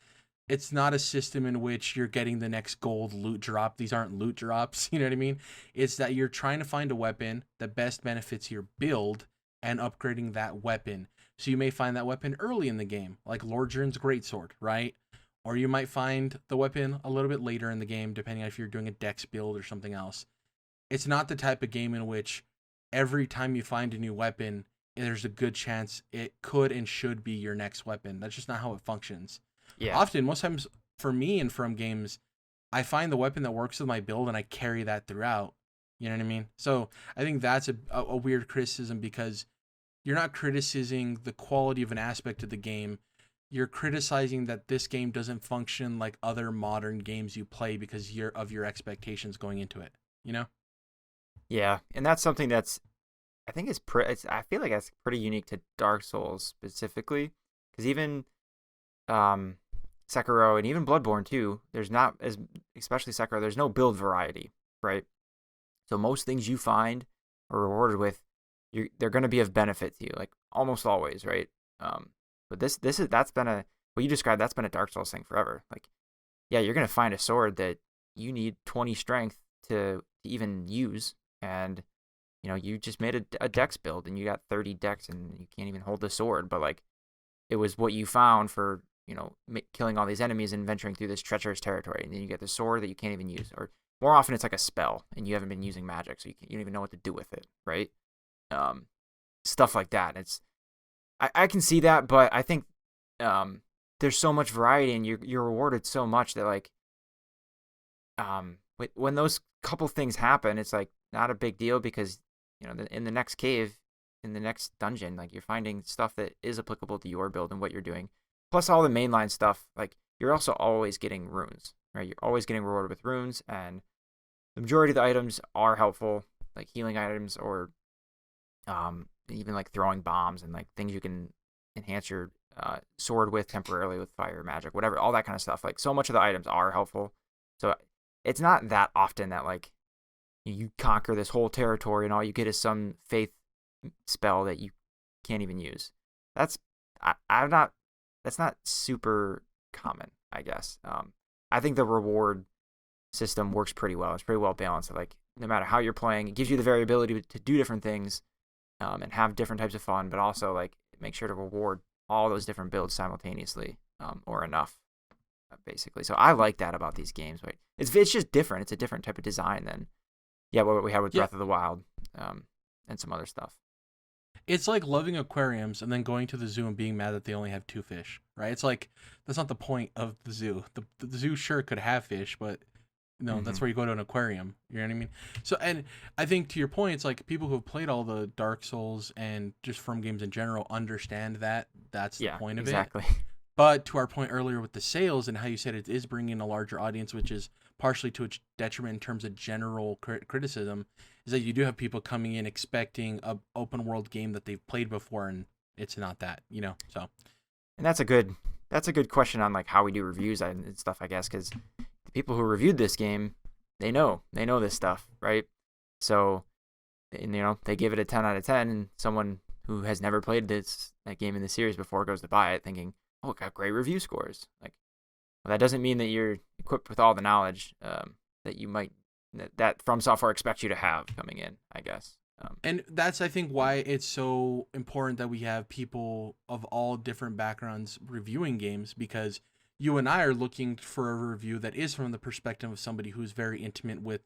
[SPEAKER 1] it's not a system in which you're getting the next gold loot drop. These aren't loot drops. You know what I mean? It's that you're trying to find a weapon that best benefits your build and upgrading that weapon. So you may find that weapon early in the game, like Lord Jiren's Greatsword, right? Or you might find the weapon a little bit later in the game, depending on if you're doing a dex build or something else. It's not the type of game in which every time you find a new weapon, there's a good chance it could and should be your next weapon. That's just not how it functions.
[SPEAKER 2] Yeah.
[SPEAKER 1] Often, most times for me in From games, I find the weapon that works with my build and I carry that throughout. You know what I mean? So I think that's a weird criticism because you're not criticizing the quality of an aspect of the game. You're criticizing that this game doesn't function like other modern games you play because of your expectations going into it. You know?
[SPEAKER 2] Yeah, and that's something that's I think I feel like that's pretty unique to Dark Souls specifically, because even Sekiro and even Bloodborne too, there's not as especially Sekiro, there's no build variety, right? So most things you find or rewarded with, they're going to be of benefit to you, like almost always, right? But that's been what you described. That's been a Dark Souls thing forever. Like, yeah, you're going to find a sword that you need 20 strength to even use, and you just made a dex build and you got 30 dex and you can't even hold the sword, but like it was what you found for killing all these enemies and venturing through this treacherous territory, and then you get the sword that you can't even use, or more often it's like a spell and you haven't been using magic, so you don't even know what to do with it, right? Stuff like that. I can see that, but I think there's so much variety and you're rewarded so much that like when those couple things happen, it's like not a big deal because in the next cave, in the next dungeon, like you're finding stuff that is applicable to your build and what you're doing. Plus all the mainline stuff, like you're also always getting runes, right? You're always getting rewarded with runes, and the majority of the items are helpful. like healing items or even like throwing bombs and like things you can enhance your sword with temporarily with fire magic, whatever, all that kind of stuff. Like so much of the items are helpful. So it's not that often that like you conquer this whole territory and all you get is some faith spell that you can't even use. That's that's not super common, I guess. I think the reward system works pretty well. It's pretty well balanced. Like no matter how you're playing, it gives you the variability to do different things and have different types of fun, but also like make sure to reward all those different builds simultaneously or enough, basically. So I like that about these games. Right? It's just different. It's a different type of design than what we had with Breath of the Wild and some other stuff.
[SPEAKER 1] It's like loving aquariums and then going to the zoo and being mad that they only have 2 fish, right? It's like that's not the point of the zoo. The zoo sure could have fish, but that's where you go to an aquarium. You know what I mean? So, and I think to your point, it's like people who have played all the Dark Souls and just From games in general understand that that's the point of it.
[SPEAKER 2] Exactly.
[SPEAKER 1] But to our point earlier with the sales and how you said it is bringing a larger audience, which is partially to its detriment in terms of general criticism, is that you do have people coming in expecting a open world game that they've played before, and it's not that, So,
[SPEAKER 2] and that's a good question on like how we do reviews and stuff, I guess, because the people who reviewed this game, they know this stuff, right? So, they give it a 10 out of 10, and someone who has never played that game in the series before goes to buy it thinking, oh, it got great review scores. Like, well, that doesn't mean that you're equipped with all the knowledge that you might that From Software expects you to have coming in, I guess.
[SPEAKER 1] And that's, I think, why it's so important that we have people of all different backgrounds reviewing games, because you and I are looking for a review that is from the perspective of somebody who's very intimate with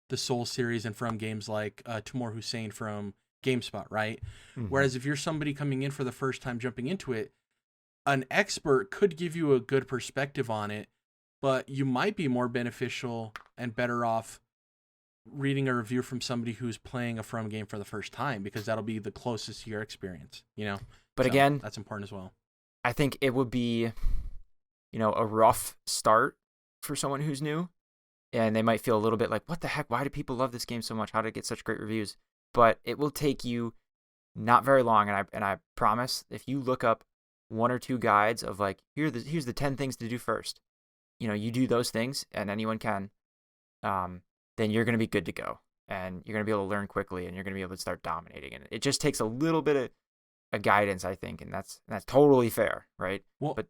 [SPEAKER 1] the Soul series and from games like Timur Hussein from GameSpot, right? Mm-hmm. Whereas if you're somebody coming in for the first time jumping into it, an expert could give you a good perspective on it, but you might be more beneficial and better off reading a review from somebody who's playing a From game for the first time, because that'll be the closest to your experience, But so
[SPEAKER 2] again,
[SPEAKER 1] that's important as well.
[SPEAKER 2] I think it would be, a rough start for someone who's new, and they might feel a little bit like, what the heck? Why do people love this game so much? How did it get such great reviews? But it will take you not very long, and I promise, if you look up 1 or 2 guides of like, here's the 10 things to do first, you do those things, and anyone can, then you're going to be good to go, and you're going to be able to learn quickly, and you're going to be able to start dominating. And it just takes a little bit of guidance, I think, and that's totally fair, right?
[SPEAKER 1] Well,
[SPEAKER 2] but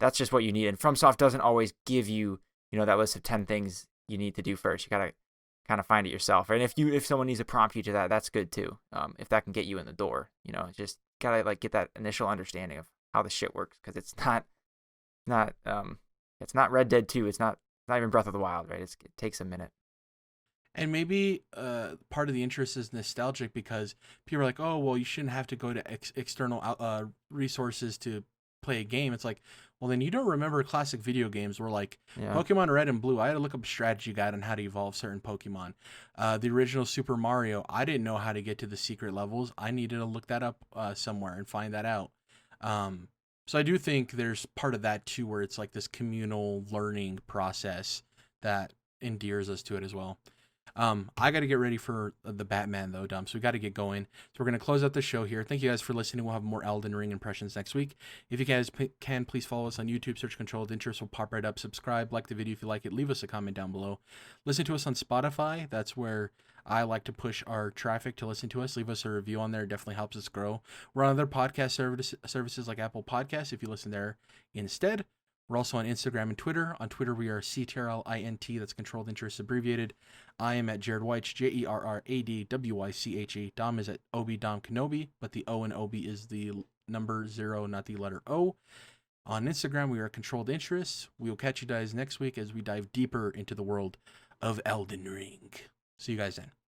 [SPEAKER 2] that's just what you need. And FromSoft doesn't always give you, that list of 10 things you need to do first. You got to kind of find it yourself. And if someone needs to prompt you to that, that's good too. If that can get you in the door, just got to like get that initial understanding of how the shit works, because it's not Red Dead 2. It's not even Breath of the Wild, right? It takes a minute.
[SPEAKER 1] And maybe part of the interest is nostalgic, because people are like, oh, well, you shouldn't have to go to external resources to play a game. It's like, well, then you don't remember classic video games where like Pokemon Red and Blue, I had to look up a strategy guide on how to evolve certain Pokemon. The original Super Mario, I didn't know how to get to the secret levels. I needed to look that up somewhere and find that out. So I do think there's part of that too, where it's like this communal learning process that endears us to it as well. I got to get ready for the Batman though, Dom. So we got to get going. So we're going to close out the show here. Thank you guys for listening. We'll have more Elden Ring impressions next week. If you guys can, please follow us on YouTube. Search Controlled Interest will pop right up. Subscribe, like the video if you like it. Leave us a comment down below. Listen to us on Spotify. That's where I like to push our traffic to listen to us. Leave us a review on there. It definitely helps us grow. We're on other podcast services like Apple Podcasts if you listen there instead. We're also on Instagram and Twitter. On Twitter, we are CTRLINT. That's Controlled Interest abbreviated. I am at Jerrad Wyche, JERRADWYCHE. Dom is at Dom Kenobi, but the O in Obi is the number 0, not the letter O. On Instagram, we are Controlled Interest. We will catch you guys next week as we dive deeper into the world of Elden Ring. See you guys then.